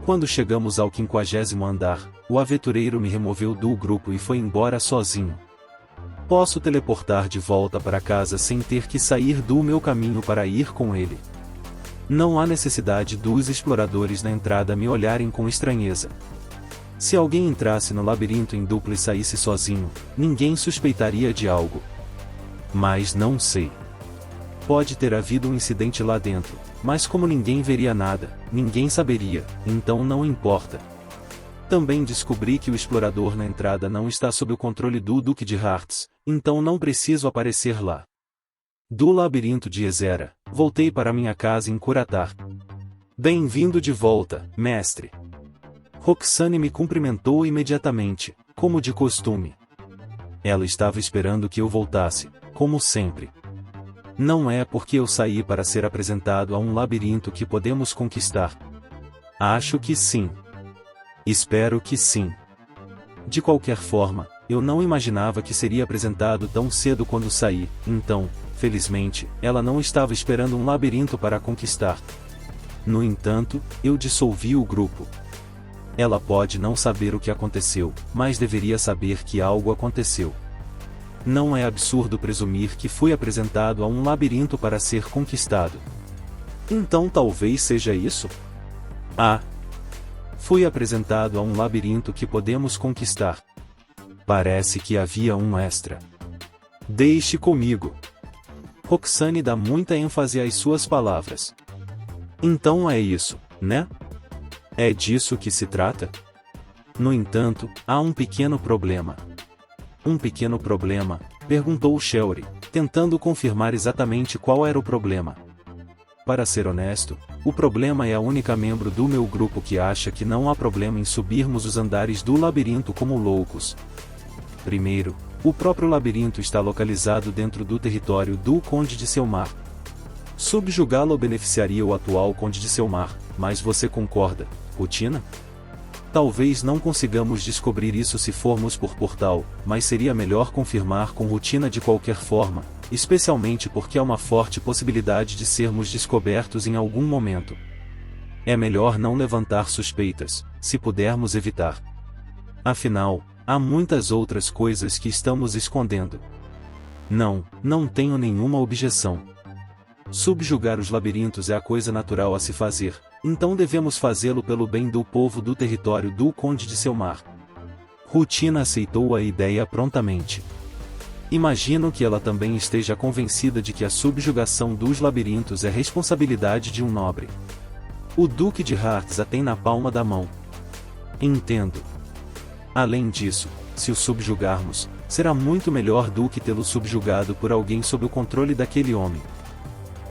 Quando chegamos ao 50º andar, o aventureiro me removeu do grupo e foi embora sozinho. Posso teleportar de volta para casa sem ter que sair do meu caminho para ir com ele. Não há necessidade dos exploradores na entrada me olharem com estranheza. Se alguém entrasse no labirinto em dupla e saísse sozinho, ninguém suspeitaria de algo. Mas não sei. Pode ter havido um incidente lá dentro, mas como ninguém veria nada, ninguém saberia, então não importa. Também descobri que o explorador na entrada não está sob o controle do Duque de Hearts, então não preciso aparecer lá. Do labirinto de Ezera, voltei para minha casa em Curatar. Bem-vindo de volta, mestre. Roxane me cumprimentou imediatamente, como de costume. Ela estava esperando que eu voltasse, como sempre. Não é porque eu saí para ser apresentado a um labirinto que podemos conquistar. Acho que sim. Espero que sim. De qualquer forma, eu não imaginava que seria apresentado tão cedo quando saí, então, felizmente, ela não estava esperando um labirinto para conquistar. No entanto, eu dissolvi o grupo. Ela pode não saber o que aconteceu, mas deveria saber que algo aconteceu. Não é absurdo presumir que fui apresentado a um labirinto para ser conquistado. Então talvez seja isso? Ah! Fui apresentado a um labirinto que podemos conquistar. Parece que havia um extra. Deixe comigo. Roxane dá muita ênfase às suas palavras. Então é isso, né? É disso que se trata? No entanto, há um pequeno problema. Um pequeno problema? Perguntou Shelry, tentando confirmar exatamente qual era o problema. Para ser honesto, o problema é a única membro do meu grupo que acha que não há problema em subirmos os andares do labirinto como loucos. Primeiro, o próprio labirinto está localizado dentro do território do Conde de Selmar. Subjugá-lo beneficiaria o atual Conde de Selmar, mas você concorda, Rotina? Talvez não consigamos descobrir isso se formos por portal, mas seria melhor confirmar com Rotina de qualquer forma, especialmente porque há uma forte possibilidade de sermos descobertos em algum momento. É melhor não levantar suspeitas, se pudermos evitar. Afinal, há muitas outras coisas que estamos escondendo. Não tenho nenhuma objeção. Subjugar os labirintos é a coisa natural a se fazer, então devemos fazê-lo pelo bem do povo do território do Conde de Selmar. Rutina aceitou a ideia prontamente. Imagino que ela também esteja convencida de que a subjugação dos labirintos é responsabilidade de um nobre. O Duque de Hearts a tem na palma da mão. Entendo. Além disso, se o subjugarmos, será muito melhor do que tê-lo subjugado por alguém sob o controle daquele homem.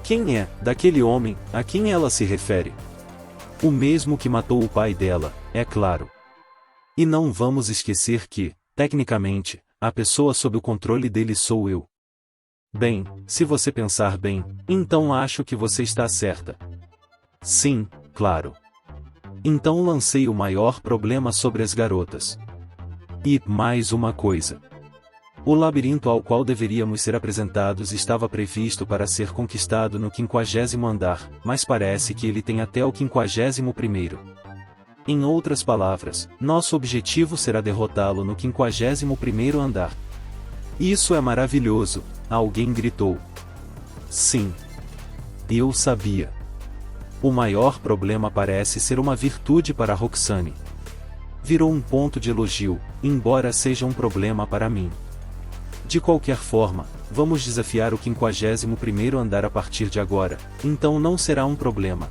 Quem é, daquele homem, a quem ela se refere? O mesmo que matou o pai dela, é claro. E não vamos esquecer que, tecnicamente, a pessoa sob o controle dele sou eu. Bem, se você pensar bem, então acho que você está certa. Sim, claro. Então lancei o maior problema sobre as garotas. E, mais uma coisa. O labirinto ao qual deveríamos ser apresentados estava previsto para ser conquistado no 50º andar, mas parece que ele tem até o 51º. Em outras palavras, nosso objetivo será derrotá-lo no 51º andar. Isso é maravilhoso, alguém gritou. Sim. Eu sabia. O maior problema parece ser uma virtude para Roxane. Virou um ponto de elogio, embora seja um problema para mim. De qualquer forma, vamos desafiar o 51º andar a partir de agora, então não será um problema.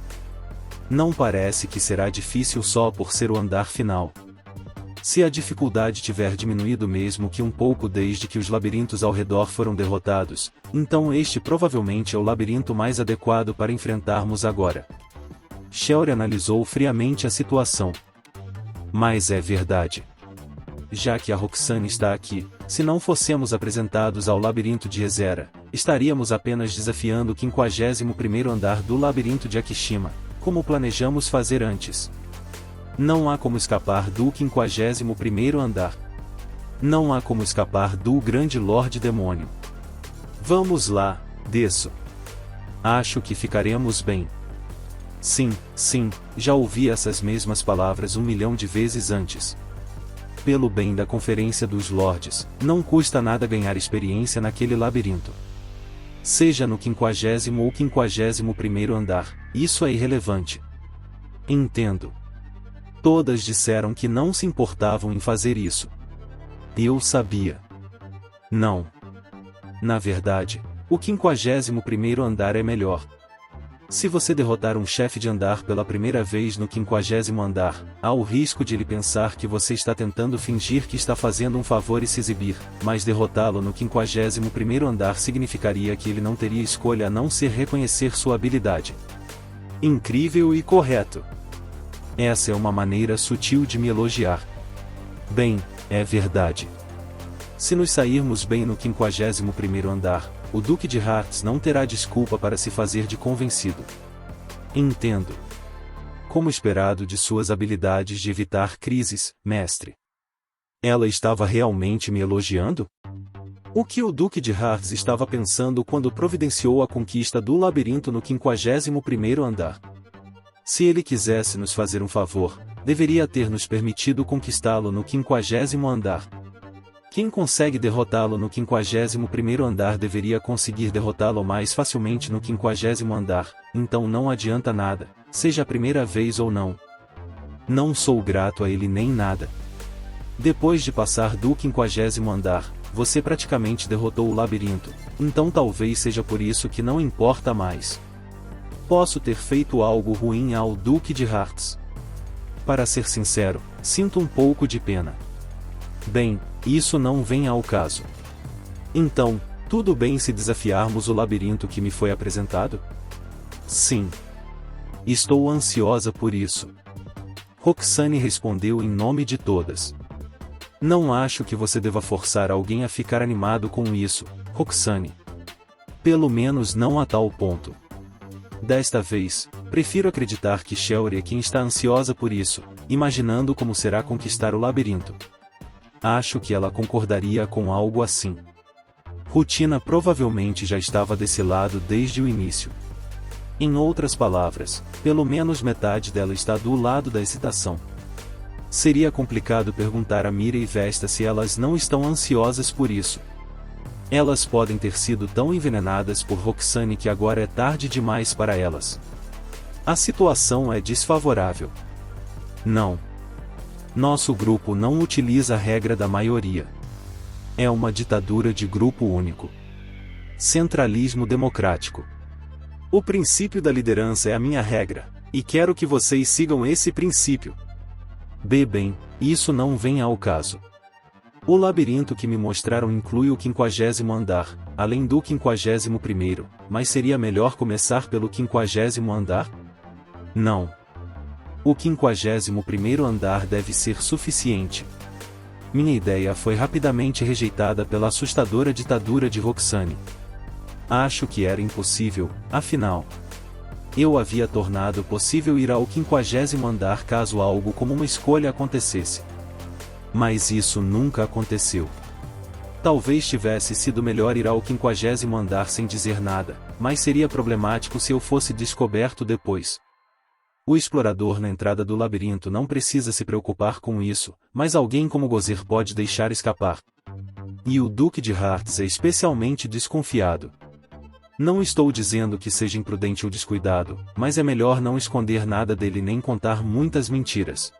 Não parece que será difícil só por ser o andar final. Se a dificuldade tiver diminuído mesmo que um pouco desde que os labirintos ao redor foram derrotados, então este provavelmente é o labirinto mais adequado para enfrentarmos agora. Shelry analisou friamente a situação. Mas é verdade. Já que a Roxane está aqui, se não fossemos apresentados ao labirinto de Ezera, estaríamos apenas desafiando o 51º andar do labirinto de Akishima, como planejamos fazer antes. Não há como escapar do 51º andar. Não há como escapar do grande Lorde Demônio. Vamos lá, desço. Acho que ficaremos bem. Sim, já ouvi essas mesmas palavras 1 milhão de vezes antes. Pelo bem da Conferência dos Lordes, não custa nada ganhar experiência naquele labirinto. Seja no 50º ou 51º andar, isso é irrelevante. Entendo. Todas disseram que não se importavam em fazer isso. Eu sabia. Não. Na verdade, o 51º andar é melhor. Se você derrotar um chefe de andar pela primeira vez no 50º andar, há o risco de ele pensar que você está tentando fingir que está fazendo um favor e se exibir, mas derrotá-lo no 51º andar significaria que ele não teria escolha a não ser reconhecer sua habilidade. Incrível e correto. Essa é uma maneira sutil de me elogiar. Bem, é verdade. Se nos sairmos bem no 51º andar, o Duque de Hearts não terá desculpa para se fazer de convencido. Entendo. Como esperado de suas habilidades de evitar crises, mestre. Ela estava realmente me elogiando? O que o Duque de Hearts estava pensando quando providenciou a conquista do labirinto no 51º andar? Se ele quisesse nos fazer um favor, deveria ter nos permitido conquistá-lo no 50º andar. Quem consegue derrotá-lo no 51º andar deveria conseguir derrotá-lo mais facilmente no 50º andar, então não adianta nada, seja a primeira vez ou não. Não sou grato a ele nem nada. Depois de passar do 50º andar, você praticamente derrotou o labirinto, então talvez seja por isso que não importa mais. Posso ter feito algo ruim ao Duque de Hearts. Para ser sincero, sinto um pouco de pena. Bem, isso não vem ao caso. Então, tudo bem se desafiarmos o labirinto que me foi apresentado? Sim. Estou ansiosa por isso. Roxane respondeu em nome de todas. Não acho que você deva forçar alguém a ficar animado com isso, Roxane. Pelo menos não a tal ponto. Desta vez, prefiro acreditar que Shelry é quem está ansiosa por isso, imaginando como será conquistar o labirinto. Acho que ela concordaria com algo assim. Rutina provavelmente já estava desse lado desde o início. Em outras palavras, pelo menos metade dela está do lado da excitação. Seria complicado perguntar a Mira e Vesta se elas não estão ansiosas por isso. Elas podem ter sido tão envenenadas por Roxane que agora é tarde demais para elas. A situação é desfavorável. Não. Nosso grupo não utiliza a regra da maioria. É uma ditadura de grupo único. Centralismo democrático. O princípio da liderança é a minha regra, e quero que vocês sigam esse princípio. Bem, isso não vem ao caso. O labirinto que me mostraram inclui o 50º andar, além do 51º, mas seria melhor começar pelo 50º andar? Não. O 51º andar deve ser suficiente. Minha ideia foi rapidamente rejeitada pela assustadora ditadura de Roxane. Acho que era impossível, afinal. Eu havia tornado possível ir ao 50º andar caso algo como uma escolha acontecesse. Mas isso nunca aconteceu. Talvez tivesse sido melhor ir ao 50º andar sem dizer nada, mas seria problemático se eu fosse descoberto depois. O explorador na entrada do labirinto não precisa se preocupar com isso, mas alguém como Gozer pode deixar escapar. E o Duque de Hearts é especialmente desconfiado. Não estou dizendo que seja imprudente ou descuidado, mas é melhor não esconder nada dele nem contar muitas mentiras.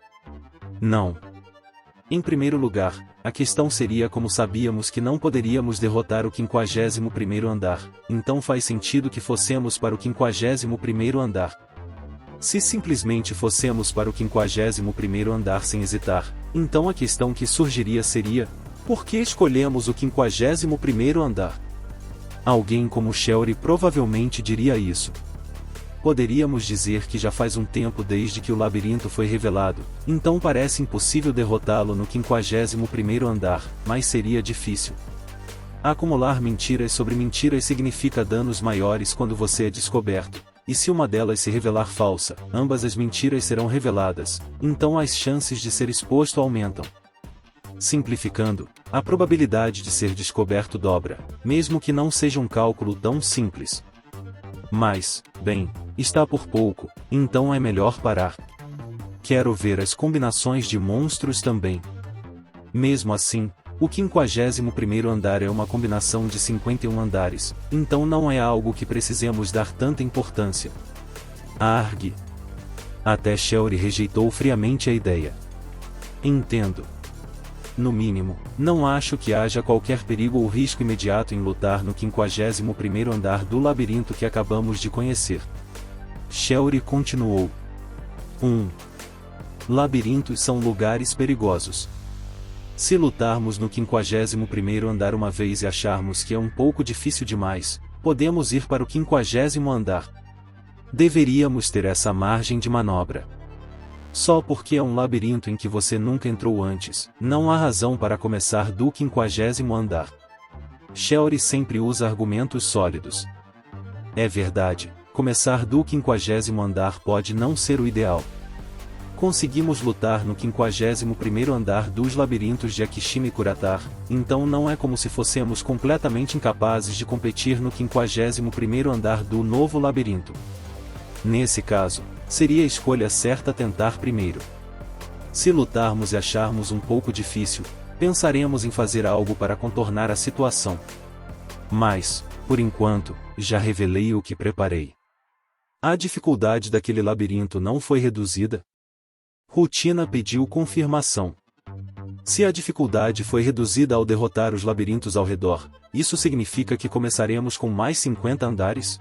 Não. Em primeiro lugar, a questão seria como sabíamos que não poderíamos derrotar o 51º andar, então faz sentido que fossemos para o 51º andar. Se simplesmente fossemos para o 51º andar sem hesitar, então a questão que surgiria seria: por que escolhemos o 51º andar? Alguém como Shelry provavelmente diria isso. Poderíamos dizer que já faz um tempo desde que o labirinto foi revelado, então parece impossível derrotá-lo no 51º andar, mas seria difícil. Acumular mentiras sobre mentiras significa danos maiores quando você é descoberto, e se uma delas se revelar falsa, ambas as mentiras serão reveladas, então as chances de ser exposto aumentam. Simplificando, a probabilidade de ser descoberto dobra, mesmo que não seja um cálculo tão simples. Mas, bem, está por pouco, então é melhor parar. Quero ver as combinações de monstros também. Mesmo assim, o 51º andar é uma combinação de 51 andares, então não é algo que precisemos dar tanta importância. Arg. Até Shelry rejeitou friamente a ideia. Entendo. No mínimo, não acho que haja qualquer perigo ou risco imediato em lutar no 51º andar do labirinto que acabamos de conhecer. Shelry continuou. 1. Labirintos são lugares perigosos. Se lutarmos no 51º andar uma vez e acharmos que é um pouco difícil demais, podemos ir para o 50º andar. Deveríamos ter essa margem de manobra. Só porque é um labirinto em que você nunca entrou antes, não há razão para começar do 50º andar. Shelry sempre usa argumentos sólidos. É verdade, começar do 50º andar pode não ser o ideal. Conseguimos lutar no 51º andar dos labirintos de Akishima e Kuratar, então não é como se fossemos completamente incapazes de competir no 51º andar do novo labirinto. Nesse caso, seria a escolha certa tentar primeiro. Se lutarmos e acharmos um pouco difícil, pensaremos em fazer algo para contornar a situação. Mas, por enquanto, já revelei o que preparei. A dificuldade daquele labirinto não foi reduzida? Rutina pediu confirmação. Se a dificuldade foi reduzida ao derrotar os labirintos ao redor, isso significa que começaremos com mais 50 andares?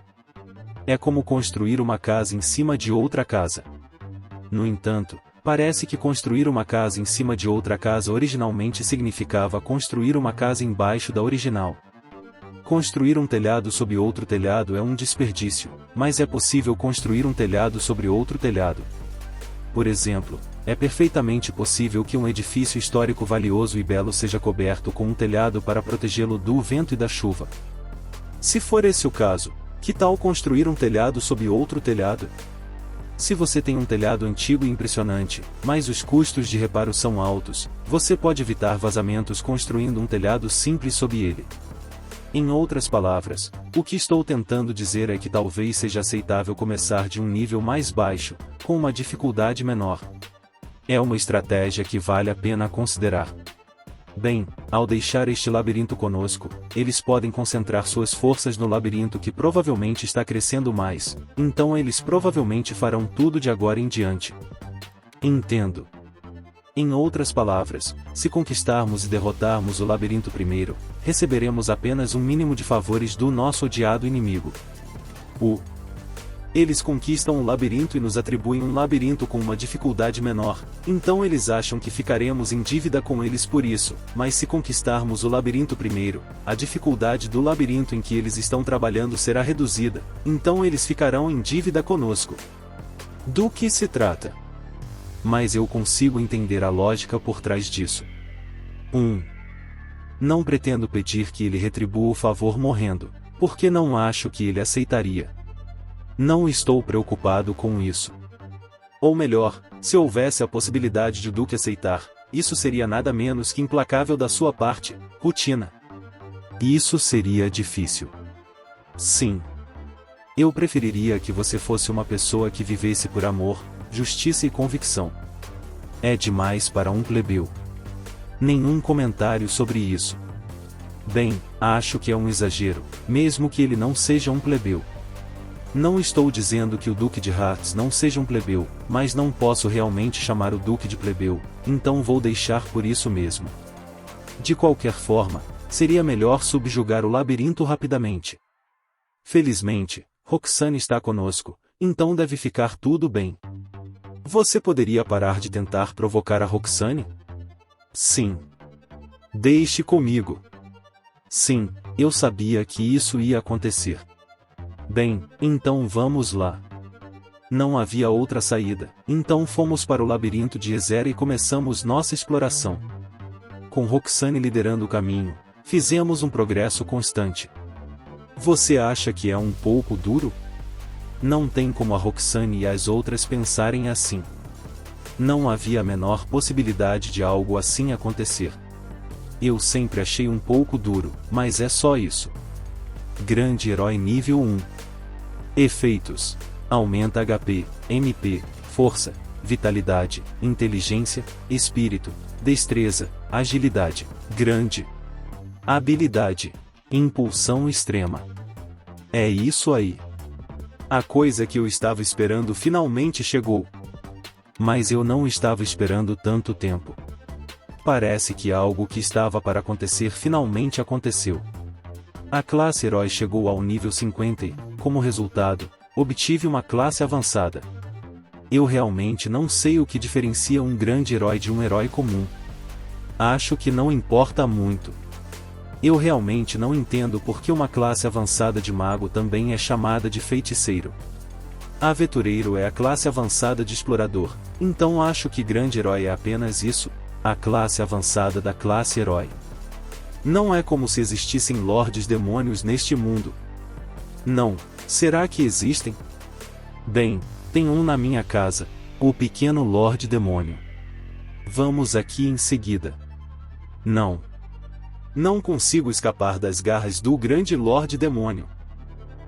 É como construir uma casa em cima de outra casa. No entanto, parece que construir uma casa em cima de outra casa originalmente significava construir uma casa embaixo da original. Construir um telhado sob outro telhado é um desperdício, mas é possível construir um telhado sobre outro telhado. Por exemplo, é perfeitamente possível que um edifício histórico valioso e belo seja coberto com um telhado para protegê-lo do vento e da chuva. Se for esse o caso, que tal construir um telhado sob outro telhado? Se você tem um telhado antigo e impressionante, mas os custos de reparo são altos, você pode evitar vazamentos construindo um telhado simples sob ele. Em outras palavras, o que estou tentando dizer é que talvez seja aceitável começar de um nível mais baixo, com uma dificuldade menor. É uma estratégia que vale a pena considerar. Bem, ao deixar este labirinto conosco, eles podem concentrar suas forças no labirinto que provavelmente está crescendo mais, então eles provavelmente farão tudo de agora em diante. Entendo. Em outras palavras, se conquistarmos e derrotarmos o labirinto primeiro, receberemos apenas um mínimo de favores do nosso odiado inimigo. Eles conquistam o labirinto e nos atribuem um labirinto com uma dificuldade menor, então eles acham que ficaremos em dívida com eles por isso, mas se conquistarmos o labirinto primeiro, a dificuldade do labirinto em que eles estão trabalhando será reduzida, então eles ficarão em dívida conosco. Do que se trata? Mas eu consigo entender a lógica por trás disso. 1. Não pretendo pedir que ele retribua o favor morrendo, porque não acho que ele aceitaria. Não estou preocupado com isso. Ou melhor, se houvesse a possibilidade de o Duque aceitar, isso seria nada menos que implacável da sua parte, rotina. Isso seria difícil. Sim. Eu preferiria que você fosse uma pessoa que vivesse por amor, justiça e convicção. É demais para um plebeu. Nenhum comentário sobre isso. Bem, acho que é um exagero, mesmo que ele não seja um plebeu. Não estou dizendo que o Duque de Hearts não seja um plebeu, mas não posso realmente chamar o Duque de plebeu, então vou deixar por isso mesmo. De qualquer forma, seria melhor subjugar o labirinto rapidamente. Felizmente, Roxane está conosco, então deve ficar tudo bem. Você poderia parar de tentar provocar a Roxane? Sim. Deixe comigo. Sim, eu sabia que isso ia acontecer. Bem, então vamos lá. Não havia outra saída, então fomos para o labirinto de Ezera e começamos nossa exploração. Com Roxane liderando o caminho, fizemos um progresso constante. Você acha que é um pouco duro? Não tem como a Roxane e as outras pensarem assim. Não havia a menor possibilidade de algo assim acontecer. Eu sempre achei um pouco duro, mas é só isso. Grande herói nível 1. Efeitos. Aumenta HP, MP, força, vitalidade, inteligência, espírito, destreza, agilidade, grande. Habilidade. Impulsão extrema. É isso aí. A coisa que eu estava esperando finalmente chegou. Mas eu não estava esperando tanto tempo. Parece que algo que estava para acontecer finalmente aconteceu. A classe Herói chegou ao nível 50 e, como resultado, obtive uma classe avançada. Eu realmente não sei o que diferencia um grande herói de um herói comum. Acho que não importa muito. Eu realmente não entendo por que uma classe avançada de mago também é chamada de feiticeiro. Aventureiro é a classe avançada de explorador, então acho que grande herói é apenas isso, a classe avançada da classe herói. Não é como se existissem lordes demônios neste mundo. Não, será que existem? Bem, tem um na minha casa, o pequeno Lorde Demônio. Vamos aqui em seguida. Não. Não consigo escapar das garras do grande Lorde Demônio.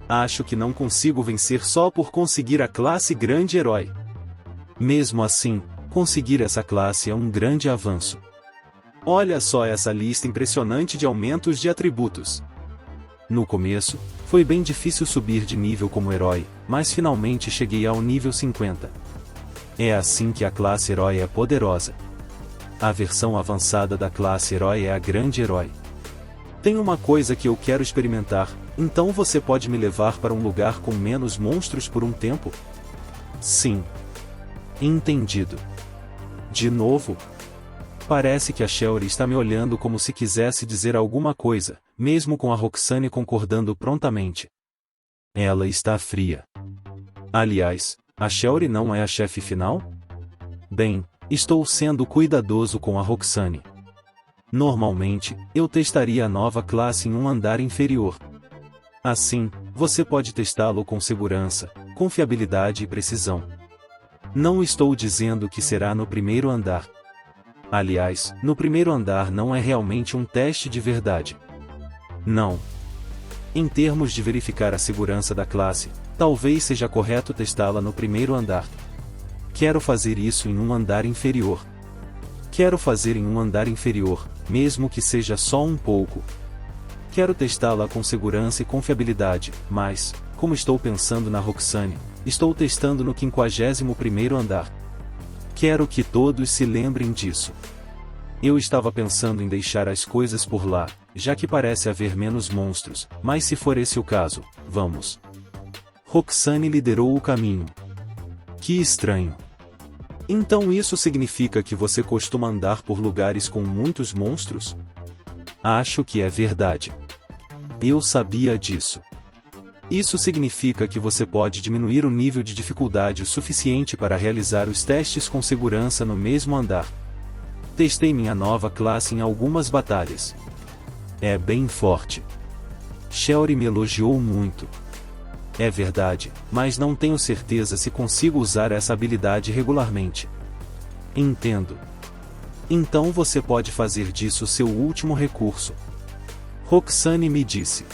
Acho que não consigo vencer só por conseguir a classe Grande Herói. Mesmo assim, conseguir essa classe é um grande avanço. Olha só essa lista impressionante de aumentos de atributos. No começo, foi bem difícil subir de nível como herói, mas finalmente cheguei ao nível 50. É assim que a classe Herói é poderosa. A versão avançada da classe Herói é a Grande Herói. Tem uma coisa que eu quero experimentar, então você pode me levar para um lugar com menos monstros por um tempo? Sim. Entendido. De novo? Parece que a Shelly está me olhando como se quisesse dizer alguma coisa, mesmo com a Roxane concordando prontamente. Ela está fria. Aliás, a Shelly não é a chefe final? Bem, estou sendo cuidadoso com a Roxane. Normalmente, eu testaria a nova classe em um andar inferior. Assim, você pode testá-lo com segurança, confiabilidade e precisão. Não estou dizendo que será no primeiro andar. Aliás, no primeiro andar não é realmente um teste de verdade. Não. Em termos de verificar a segurança da classe, talvez seja correto testá-la no primeiro andar. Quero fazer isso em um andar inferior. Quero fazer em um andar inferior, mesmo que seja só um pouco. Quero testá-la com segurança e confiabilidade, mas, como estou pensando na Roxane, estou testando no 51º andar. Quero que todos se lembrem disso. Eu estava pensando em deixar as coisas por lá, já que parece haver menos monstros, mas se for esse o caso, vamos. Roxane liderou o caminho. Que estranho. Então isso significa que você costuma andar por lugares com muitos monstros? Acho que é verdade. Eu sabia disso. Isso significa que você pode diminuir o nível de dificuldade o suficiente para realizar os testes com segurança no mesmo andar. Testei minha nova classe em algumas batalhas. É bem forte. Shelly me elogiou muito. É verdade, mas não tenho certeza se consigo usar essa habilidade regularmente. Entendo. Então você pode fazer disso seu último recurso. Roxane me disse.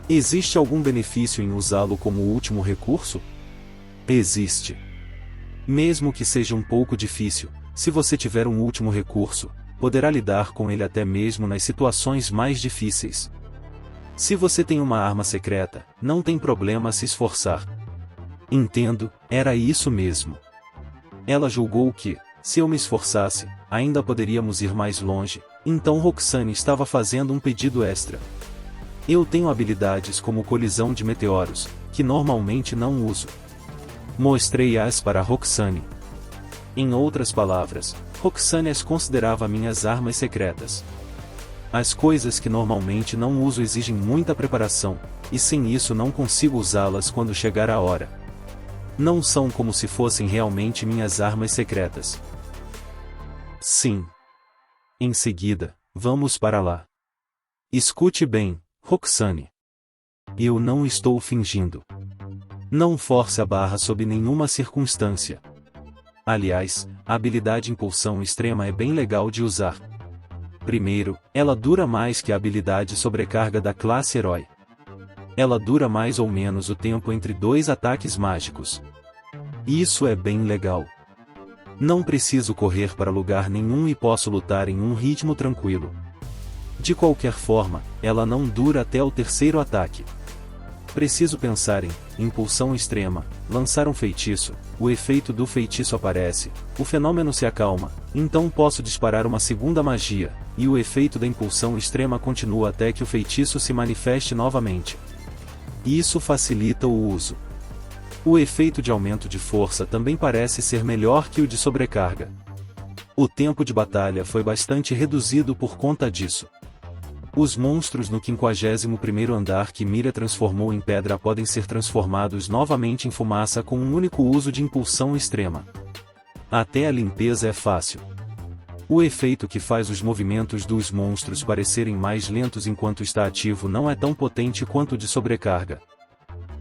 Existe algum benefício em usá-lo como último recurso? Existe. Mesmo que seja um pouco difícil, se você tiver um último recurso, poderá lidar com ele até mesmo nas situações mais difíceis. Se você tem uma arma secreta, não tem problema se esforçar. Entendo, era isso mesmo. Ela julgou que, se eu me esforçasse, ainda poderíamos ir mais longe, então Roxane estava fazendo um pedido extra. Eu tenho habilidades como colisão de meteoros, que normalmente não uso. Mostrei-as para Roxane. Em outras palavras, Roxane as considerava minhas armas secretas. As coisas que normalmente não uso exigem muita preparação, e sem isso não consigo usá-las quando chegar a hora. Não são como se fossem realmente minhas armas secretas. Sim. Em seguida, vamos para lá. Escute bem, Roxane. Eu não estou fingindo. Não force a barra sob nenhuma circunstância. Aliás, a habilidade Impulsão Extrema é bem legal de usar. Primeiro, ela dura mais que a habilidade Sobrecarga da classe Herói. Ela dura mais ou menos o tempo entre 2 ataques mágicos. Isso é bem legal. Não preciso correr para lugar nenhum e posso lutar em um ritmo tranquilo. De qualquer forma, ela não dura até o 3º ataque. Preciso pensar em Impulsão Extrema, lançar um feitiço, o efeito do feitiço aparece, o fenômeno se acalma, então posso disparar uma segunda magia, e o efeito da Impulsão Extrema continua até que o feitiço se manifeste novamente. Isso facilita o uso. O efeito de aumento de força também parece ser melhor que o de sobrecarga. O tempo de batalha foi bastante reduzido por conta disso. Os monstros no 51º andar que Mira transformou em pedra podem ser transformados novamente em fumaça com um único uso de Impulsão Extrema. Até a limpeza é fácil. O efeito que faz os movimentos dos monstros parecerem mais lentos enquanto está ativo não é tão potente quanto o de sobrecarga.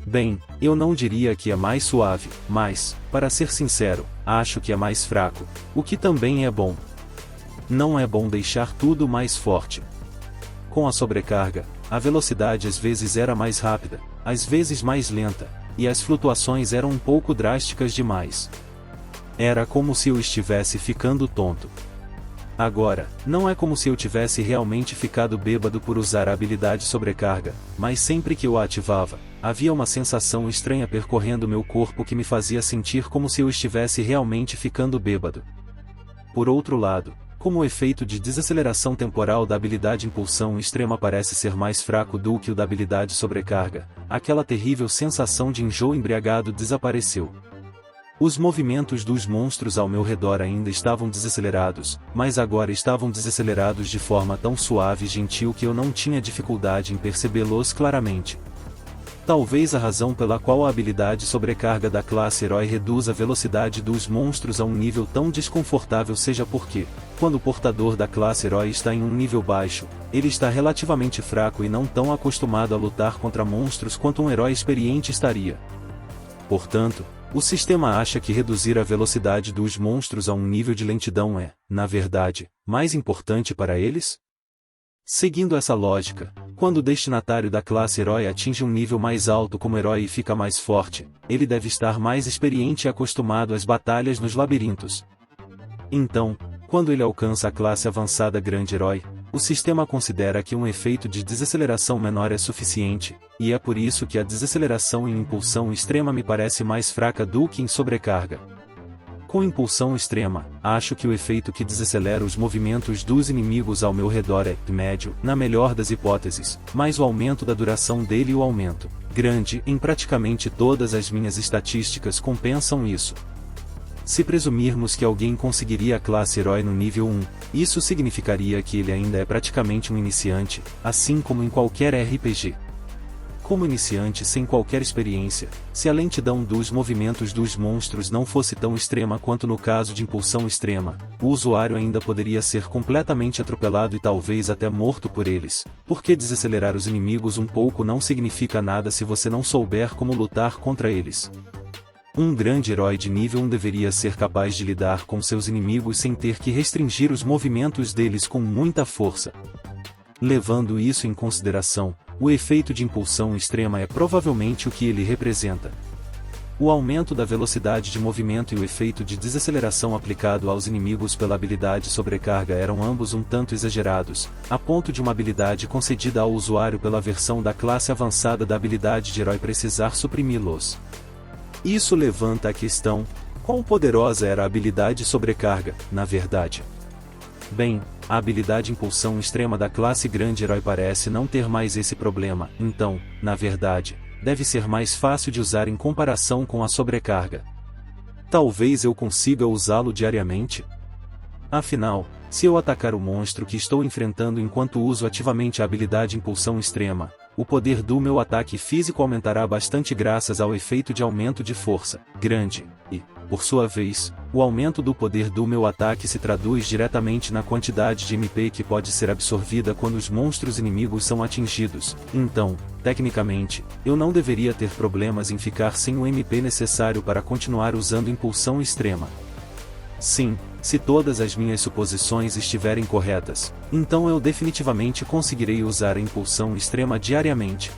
Bem, eu não diria que é mais suave, mas, para ser sincero, acho que é mais fraco, o que também é bom. Não é bom deixar tudo mais forte. Com a sobrecarga, a velocidade às vezes era mais rápida, às vezes mais lenta, e as flutuações eram um pouco drásticas demais. Era como se eu estivesse ficando tonto. Agora, não é como se eu tivesse realmente ficado bêbado por usar a habilidade sobrecarga, mas sempre que eu a ativava, havia uma sensação estranha percorrendo meu corpo que me fazia sentir como se eu estivesse realmente ficando bêbado. Por outro lado, como o efeito de desaceleração temporal da habilidade Impulsão Extrema parece ser mais fraco do que o da habilidade Sobrecarga, aquela terrível sensação de enjoo embriagado desapareceu. Os movimentos dos monstros ao meu redor ainda estavam desacelerados, mas agora estavam desacelerados de forma tão suave e gentil que eu não tinha dificuldade em percebê-los claramente. Talvez a razão pela qual a habilidade Sobrecarga da classe Herói reduz a velocidade dos monstros a um nível tão desconfortável seja porque, quando o portador da classe Herói está em um nível baixo, ele está relativamente fraco e não tão acostumado a lutar contra monstros quanto um herói experiente estaria. Portanto, o sistema acha que reduzir a velocidade dos monstros a um nível de lentidão é, na verdade, mais importante para eles? Seguindo essa lógica, Quando o destinatário da classe herói atinge um nível mais alto como herói e fica mais forte, ele deve estar mais experiente e acostumado às batalhas nos labirintos. Então, quando ele alcança a classe avançada grande herói, o sistema considera que um efeito de desaceleração menor é suficiente, e é por isso que a desaceleração em impulsão extrema me parece mais fraca do que em sobrecarga. Com impulsão extrema, acho que o efeito que desacelera os movimentos dos inimigos ao meu redor é médio, na melhor das hipóteses, mas o aumento da duração dele e o aumento grande em praticamente todas as minhas estatísticas compensam isso. Se presumirmos que alguém conseguiria a classe herói no nível 1, isso significaria que ele ainda é praticamente um iniciante, assim como em qualquer RPG. Como iniciante sem qualquer experiência, se a lentidão dos movimentos dos monstros não fosse tão extrema quanto no caso de impulsão extrema, o usuário ainda poderia ser completamente atropelado e talvez até morto por eles, porque desacelerar os inimigos um pouco não significa nada se você não souber como lutar contra eles. Um grande herói de nível 1 deveria ser capaz de lidar com seus inimigos sem ter que restringir os movimentos deles com muita força. Levando isso em consideração, o efeito de impulsão extrema é provavelmente o que ele representa. O aumento da velocidade de movimento e o efeito de desaceleração aplicado aos inimigos pela habilidade sobrecarga eram ambos um tanto exagerados, a ponto de uma habilidade concedida ao usuário pela versão da classe avançada da habilidade de herói precisar suprimi-los. Isso levanta a questão: quão poderosa era a habilidade sobrecarga, na verdade? Bem, a habilidade impulsão extrema da classe grande herói parece não ter mais esse problema, então, na verdade, deve ser mais fácil de usar em comparação com a sobrecarga. Talvez eu consiga usá-lo diariamente? Afinal, se eu atacar o monstro que estou enfrentando enquanto uso ativamente a habilidade impulsão extrema, o poder do meu ataque físico aumentará bastante graças ao efeito de aumento de força grande, e, por sua vez, o aumento do poder do meu ataque se traduz diretamente na quantidade de MP que pode ser absorvida quando os monstros inimigos são atingidos. Então, tecnicamente, eu não deveria ter problemas em ficar sem o MP necessário para continuar usando impulsão extrema. Sim, se todas as minhas suposições estiverem corretas, então eu definitivamente conseguirei usar a impulsão extrema diariamente.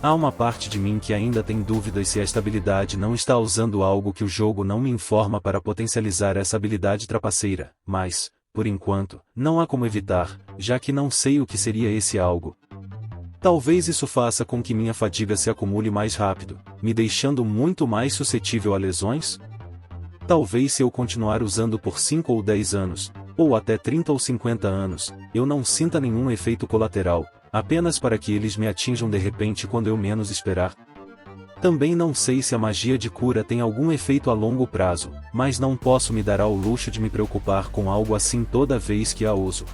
Há uma parte de mim que ainda tem dúvidas se esta habilidade não está usando algo que o jogo não me informa para potencializar essa habilidade trapaceira, mas, por enquanto, não há como evitar, já que não sei o que seria esse algo. Talvez isso faça com que minha fadiga se acumule mais rápido, me deixando muito mais suscetível a lesões? Talvez se eu continuar usando por 5 ou 10 anos, ou até 30 ou 50 anos, eu não sinta nenhum efeito colateral, apenas para que eles me atinjam de repente quando eu menos esperar. Também não sei se a magia de cura tem algum efeito a longo prazo, mas não posso me dar ao luxo de me preocupar com algo assim toda vez que a uso.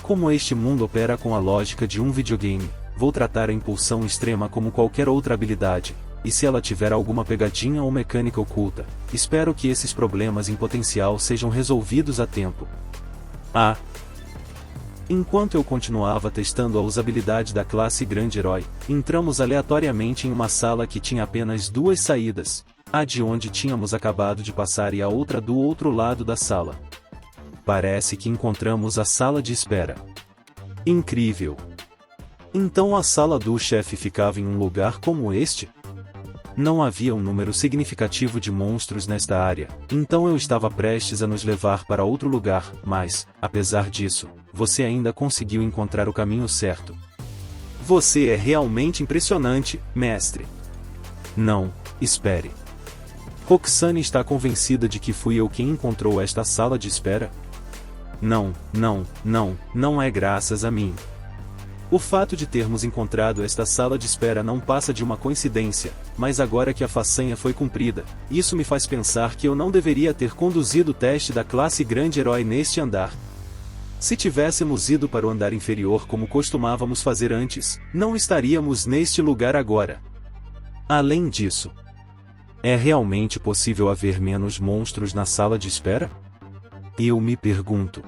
Como este mundo opera com a lógica de um videogame, vou tratar a impulsão extrema como qualquer outra habilidade. E se ela tiver alguma pegadinha ou mecânica oculta, espero que esses problemas em potencial sejam resolvidos a tempo. Enquanto eu continuava testando a usabilidade da classe grande herói, entramos aleatoriamente em uma sala que tinha apenas 2 saídas, a de onde tínhamos acabado de passar e a outra do outro lado da sala. Parece que encontramos a sala de espera. Incrível! Então a sala do chefe ficava em um lugar como este? Não havia um número significativo de monstros nesta área, então eu estava prestes a nos levar para outro lugar, mas, apesar disso, você ainda conseguiu encontrar o caminho certo. Você é realmente impressionante, mestre. Não, espere. Roxane está convencida de que fui eu quem encontrou esta sala de espera? Não é graças a mim. O fato de termos encontrado esta sala de espera não passa de uma coincidência, mas agora que a façanha foi cumprida, isso me faz pensar que eu não deveria ter conduzido o teste da classe grande herói neste andar. Se tivéssemos ido para o andar inferior como costumávamos fazer antes, não estaríamos neste lugar agora. Além disso, é realmente possível haver menos monstros na sala de espera? Eu me pergunto.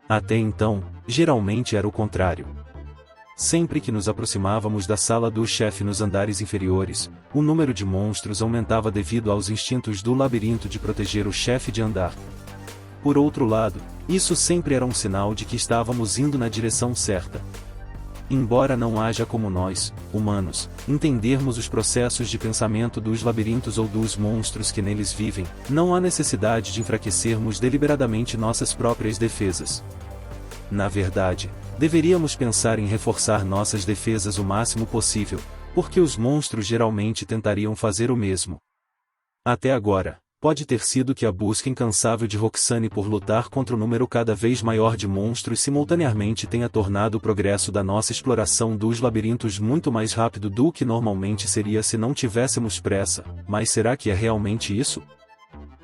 Até então, geralmente era o contrário. Sempre que nos aproximávamos da sala do chefe nos andares inferiores, o número de monstros aumentava devido aos instintos do labirinto de proteger o chefe de andar. Por outro lado, isso sempre era um sinal de que estávamos indo na direção certa. embora não haja como nós, humanos, entendermos os processos de pensamento dos labirintos ou dos monstros que neles vivem, não há necessidade de enfraquecermos deliberadamente nossas próprias defesas. Na verdade, deveríamos pensar em reforçar nossas defesas o máximo possível, porque os monstros geralmente tentariam fazer o mesmo. Até agora, pode ter sido que a busca incansável de Roxane por lutar contra o número cada vez maior de monstros simultaneamente tenha tornado o progresso da nossa exploração dos labirintos muito mais rápido do que normalmente seria se não tivéssemos pressa, mas será que é realmente isso?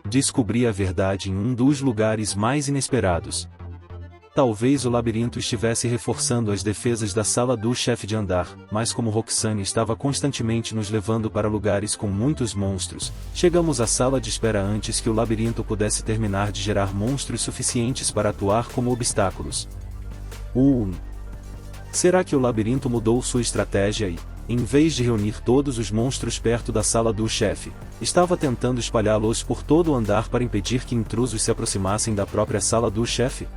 Descobri a verdade em um dos lugares mais inesperados. Talvez o labirinto estivesse reforçando as defesas da sala do chefe de andar, mas como Roxane estava constantemente nos levando para lugares com muitos monstros, chegamos à sala de espera antes que o labirinto pudesse terminar de gerar monstros suficientes para atuar como obstáculos. Será que o labirinto mudou sua estratégia e, em vez de reunir todos os monstros perto da sala do chefe, estava tentando espalhá-los por todo o andar para impedir que intrusos se aproximassem da própria sala do chefe?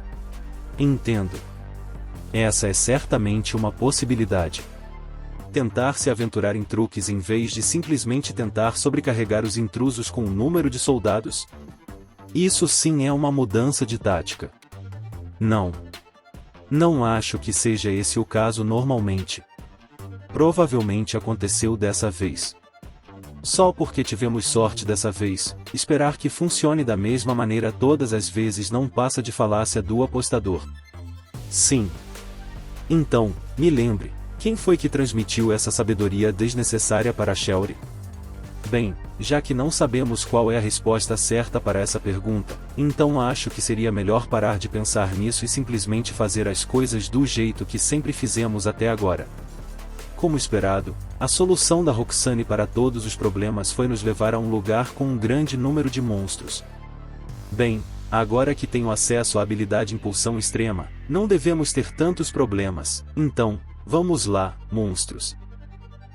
Entendo. Essa é certamente uma possibilidade. Tentar se aventurar em truques em vez de simplesmente tentar sobrecarregar os intrusos com um número de soldados? Isso sim é uma mudança de tática. Não acho que seja esse o caso normalmente. Provavelmente aconteceu dessa vez. Só porque tivemos sorte dessa vez, esperar que funcione da mesma maneira todas as vezes não passa de falácia do apostador. Sim. Então, me lembre, quem foi que transmitiu essa sabedoria desnecessária para Shelry? Bem, já que não sabemos qual é a resposta certa para essa pergunta, então acho que seria melhor parar de pensar nisso e simplesmente fazer as coisas do jeito que sempre fizemos até agora. Como esperado, a solução da Roxane para todos os problemas foi nos levar a um lugar com um grande número de monstros. Bem, agora que tenho acesso à habilidade Impulsão Extrema, não devemos ter tantos problemas, então, vamos lá, monstros.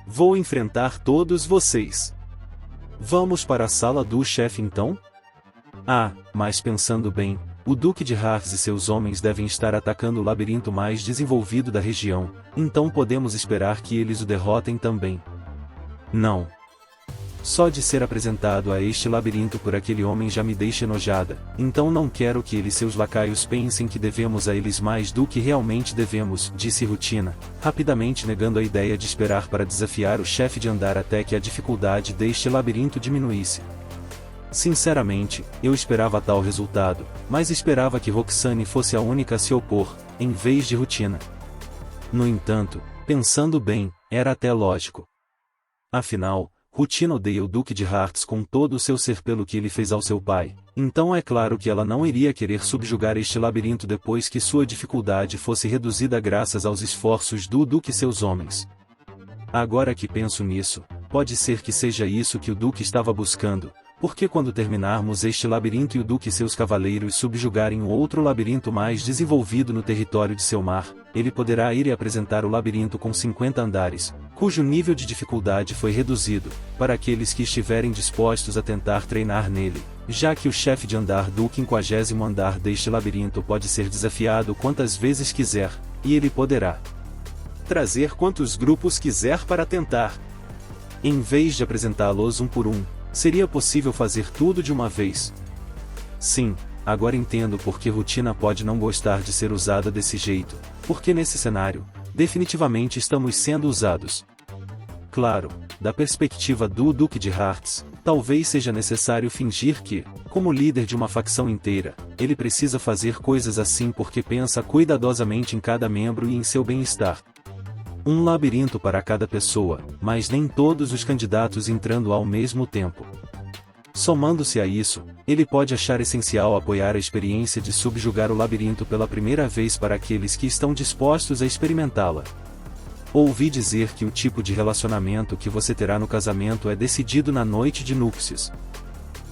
Vou enfrentar todos vocês. Vamos para a sala do chefe então? Mas pensando bem, o Duque de Harz e seus homens devem estar atacando o labirinto mais desenvolvido da região, então podemos esperar que eles o derrotem também. Não. Só de ser apresentado a este labirinto por aquele homem já me deixa enojada, então não quero que ele e seus lacaios pensem que devemos a eles mais do que realmente devemos, disse Rutina, rapidamente negando a ideia de esperar para desafiar o chefe de andar até que a dificuldade deste labirinto diminuísse. Sinceramente, eu esperava tal resultado, mas esperava que Roxane fosse a única a se opor, em vez de Rutina. No entanto, pensando bem, era até lógico. Afinal, Rutina odeia o Duque de Harz com todo o seu ser pelo que ele fez ao seu pai, então é claro que ela não iria querer subjugar este labirinto depois que sua dificuldade fosse reduzida graças aos esforços do Duque e seus homens. Agora que penso nisso, pode ser que seja isso que o Duque estava buscando, porque quando terminarmos este labirinto e o Duque e seus cavaleiros subjugarem um outro labirinto mais desenvolvido no território de seu mar, ele poderá ir e apresentar o labirinto com 50 andares, cujo nível de dificuldade foi reduzido, para aqueles que estiverem dispostos a tentar treinar nele, já que o chefe de andar do 50º andar deste labirinto pode ser desafiado quantas vezes quiser, e ele poderá trazer quantos grupos quiser para tentar. Em vez de apresentá-los um por um, seria possível fazer tudo de uma vez. Sim, agora entendo por que Rutina pode não gostar de ser usada desse jeito, porque nesse cenário, definitivamente estamos sendo usados. Claro, da perspectiva do Duque de Harz, talvez seja necessário fingir que, como líder de uma facção inteira, ele precisa fazer coisas assim porque pensa cuidadosamente em cada membro e em seu bem-estar. Um labirinto para cada pessoa, mas nem todos os candidatos entrando ao mesmo tempo. Somando-se a isso, ele pode achar essencial apoiar a experiência de subjugar o labirinto pela primeira vez para aqueles que estão dispostos a experimentá-la. Ouvi dizer que o tipo de relacionamento que você terá no casamento é decidido na noite de núpcias.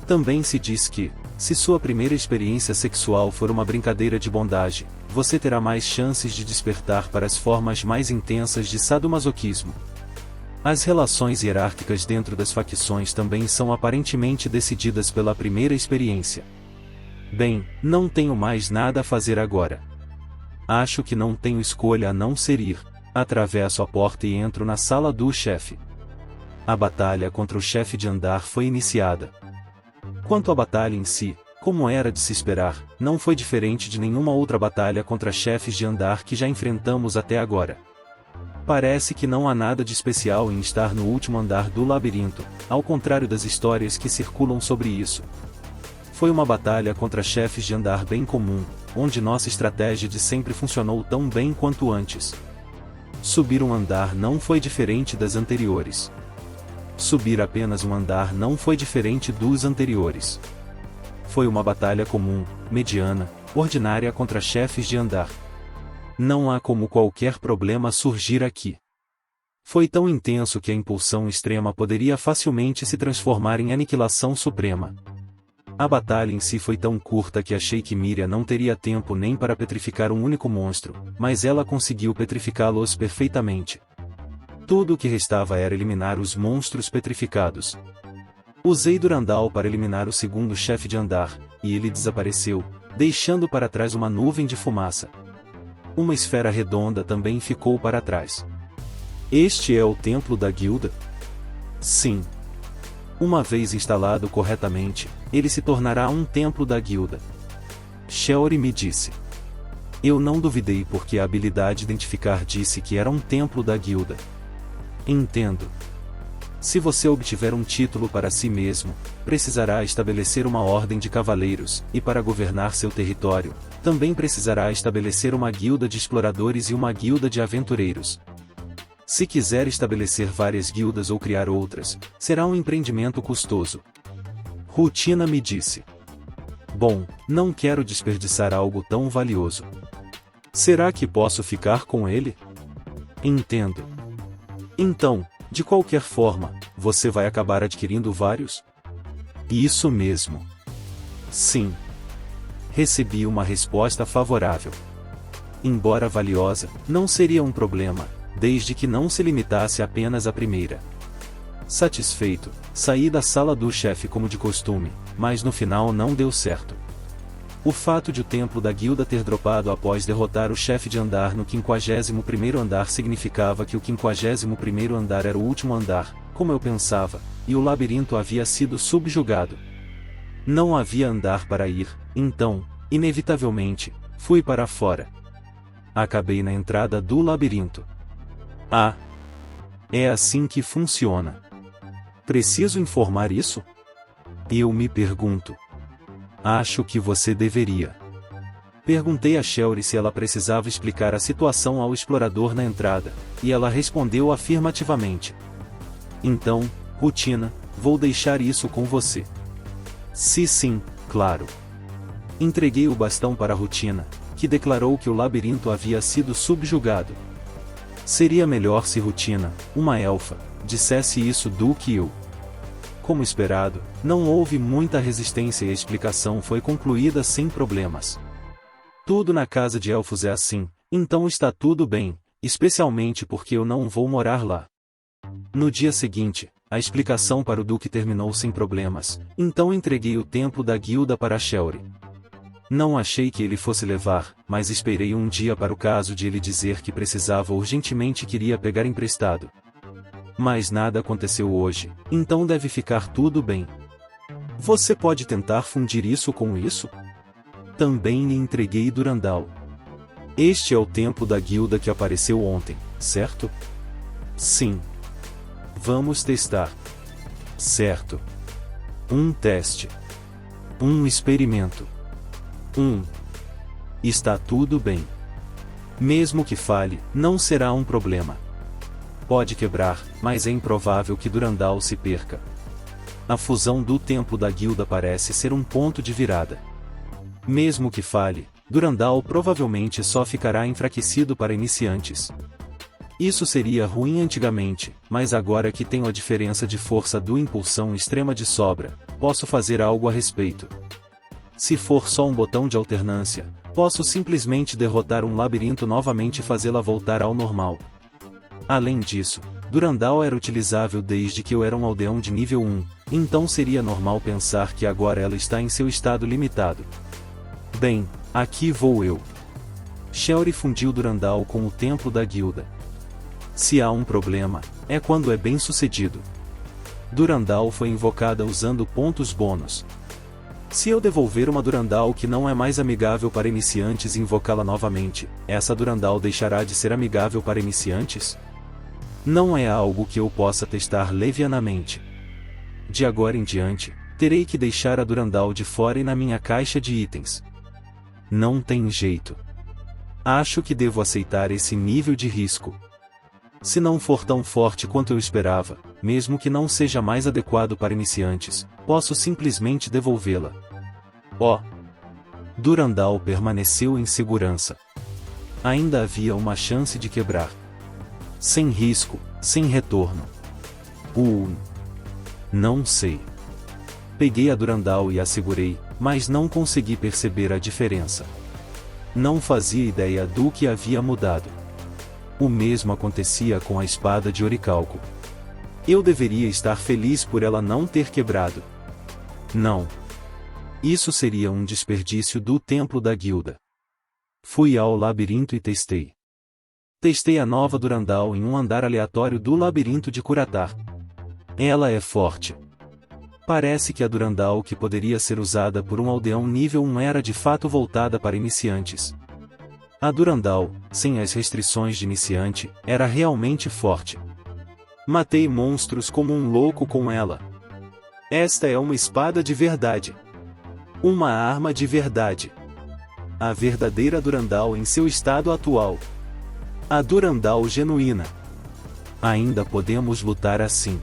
Também se diz que, se sua primeira experiência sexual for uma brincadeira de bondade, você terá mais chances de despertar para as formas mais intensas de sadomasoquismo. As relações hierárquicas dentro das facções também são aparentemente decididas pela primeira experiência. Bem, não tenho mais nada a fazer agora. Acho que não tenho escolha a não ser ir. Atravesso a porta e entro na sala do chefe. A batalha contra o chefe de andar foi iniciada. Quanto à batalha em si, como era de se esperar, não foi diferente de nenhuma outra batalha contra chefes de andar que já enfrentamos até agora. Parece que não há nada de especial em estar no último andar do labirinto, ao contrário das histórias que circulam sobre isso. Foi uma batalha contra chefes de andar bem comum, onde nossa estratégia de sempre funcionou tão bem quanto antes. Subir um andar não foi diferente das anteriores. Subir apenas um andar não foi diferente dos anteriores. Foi uma batalha comum, mediana, ordinária contra chefes de andar. Não há como qualquer problema surgir aqui. Foi tão intenso que a impulsão extrema poderia facilmente se transformar em aniquilação suprema. A batalha em si foi tão curta que achei que Miriam não teria tempo nem para petrificar um único monstro, mas ela conseguiu petrificá-los perfeitamente. Tudo o que restava era eliminar os monstros petrificados. Usei Durandal para eliminar o segundo chefe de andar, e ele desapareceu, deixando para trás uma nuvem de fumaça. Uma esfera redonda também ficou para trás. Este é o templo da guilda? Sim. Uma vez instalado corretamente, ele se tornará um templo da guilda. Shelry me disse. Eu não duvidei porque a habilidade identificar disse que era um templo da guilda. Entendo. Se você obtiver um título para si mesmo, precisará estabelecer uma ordem de cavaleiros, e para governar seu território, também precisará estabelecer uma guilda de exploradores e uma guilda de aventureiros. Se quiser estabelecer várias guildas ou criar outras, será um empreendimento custoso. Rutina me disse. Bom, não quero desperdiçar algo tão valioso. Será que posso ficar com ele? Entendo. Então, de qualquer forma, você vai acabar adquirindo vários? Isso mesmo. Sim. Recebi uma resposta favorável. Embora valiosa, não seria um problema, desde que não se limitasse apenas à primeira. Satisfeito, saí da sala do chefe como de costume, mas no final não deu certo. O fato de o templo da guilda ter dropado após derrotar o chefe de andar no 51º andar significava que o 51º andar era o último andar, como eu pensava, e o labirinto havia sido subjugado. Não havia andar para ir, então, inevitavelmente, fui para fora. Acabei na entrada do labirinto. Ah! É assim que funciona. Preciso informar isso? Eu me pergunto. Acho que você deveria. Perguntei a Shelry se ela precisava explicar a situação ao explorador na entrada, e ela respondeu afirmativamente. Então, Rutina, vou deixar isso com você. Sim, claro. Entreguei o bastão para Rutina, que declarou que o labirinto havia sido subjugado. Seria melhor se Rutina, uma elfa, dissesse isso do que eu. Como esperado, não houve muita resistência e a explicação foi concluída sem problemas. Tudo na casa de elfos é assim, então está tudo bem, especialmente porque eu não vou morar lá. No dia seguinte, a explicação para o Duque terminou sem problemas, então entreguei o templo da guilda para Shelry. Não achei que ele fosse levar, mas esperei um dia para o caso de ele dizer que precisava urgentemente e queria pegar emprestado. Mas nada aconteceu hoje, então deve ficar tudo bem. Você pode tentar fundir isso com isso? Também lhe entreguei Durandal. Este é o templo da guilda que apareceu ontem, certo? Sim. Vamos testar. Certo. Um teste. Um experimento. Está tudo bem. Mesmo que falhe, não será um problema. Pode quebrar, mas é improvável que Durandal se perca. A fusão do templo da guilda parece ser um ponto de virada. Mesmo que falhe, Durandal provavelmente só ficará enfraquecido para iniciantes. Isso seria ruim antigamente, mas agora que tenho a diferença de força do impulsão extrema de sobra, posso fazer algo a respeito. Se for só um botão de alternância, posso simplesmente derrotar um labirinto novamente e fazê-la voltar ao normal. Além disso, Durandal era utilizável desde que eu era um aldeão de nível 1, então seria normal pensar que agora ela está em seu estado limitado. Bem, aqui vou eu. Shelry fundiu Durandal com o templo da guilda. Se há um problema, é quando é bem sucedido. Durandal foi invocada usando pontos bônus. Se eu devolver uma Durandal que não é mais amigável para iniciantes e invocá-la novamente, essa Durandal deixará de ser amigável para iniciantes? Não é algo que eu possa testar levianamente. De agora em diante, terei que deixar a Durandal de fora e na minha caixa de itens. Não tem jeito. Acho que devo aceitar esse nível de risco. Se não for tão forte quanto eu esperava, mesmo que não seja mais adequado para iniciantes, posso simplesmente devolvê-la. Durandal permaneceu em segurança. Ainda havia uma chance de quebrar. Sem risco, sem retorno. Não sei. Peguei a Durandal e a segurei, mas não consegui perceber a diferença. Não fazia ideia do que havia mudado. O mesmo acontecia com a espada de Orichalco. Eu deveria estar feliz por ela não ter quebrado. Não. Isso seria um desperdício do templo da guilda. Fui ao labirinto e testei. Testei a nova Durandal em um andar aleatório do labirinto de Curatar. Ela é forte. Parece que a Durandal que poderia ser usada por um aldeão nível 1 era de fato voltada para iniciantes. A Durandal, sem as restrições de iniciante, era realmente forte. Matei monstros como um louco com ela. Esta é uma espada de verdade. Uma arma de verdade. A verdadeira Durandal em seu estado atual. A Durandal genuína. Ainda podemos lutar assim.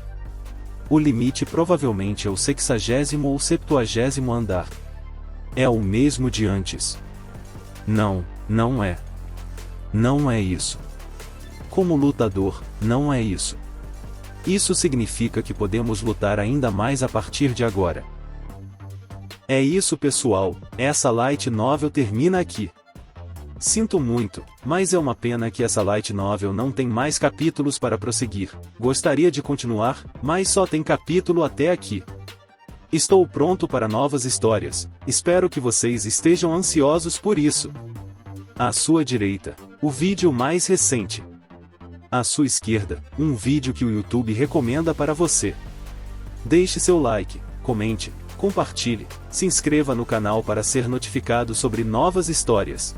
O limite provavelmente é o 60º ou 70º andar. É o mesmo de antes. Não é. Não é isso. Como lutador, não é isso. Isso significa que podemos lutar ainda mais a partir de agora. É isso, pessoal, essa light novel termina aqui. Sinto muito, mas é uma pena que essa light novel não tem mais capítulos para prosseguir. Gostaria de continuar, mas só tem capítulo até aqui. Estou pronto para novas histórias, espero que vocês estejam ansiosos por isso. À sua direita, o vídeo mais recente. À sua esquerda, um vídeo que o YouTube recomenda para você. Deixe seu like, comente, compartilhe, se inscreva no canal para ser notificado sobre novas histórias.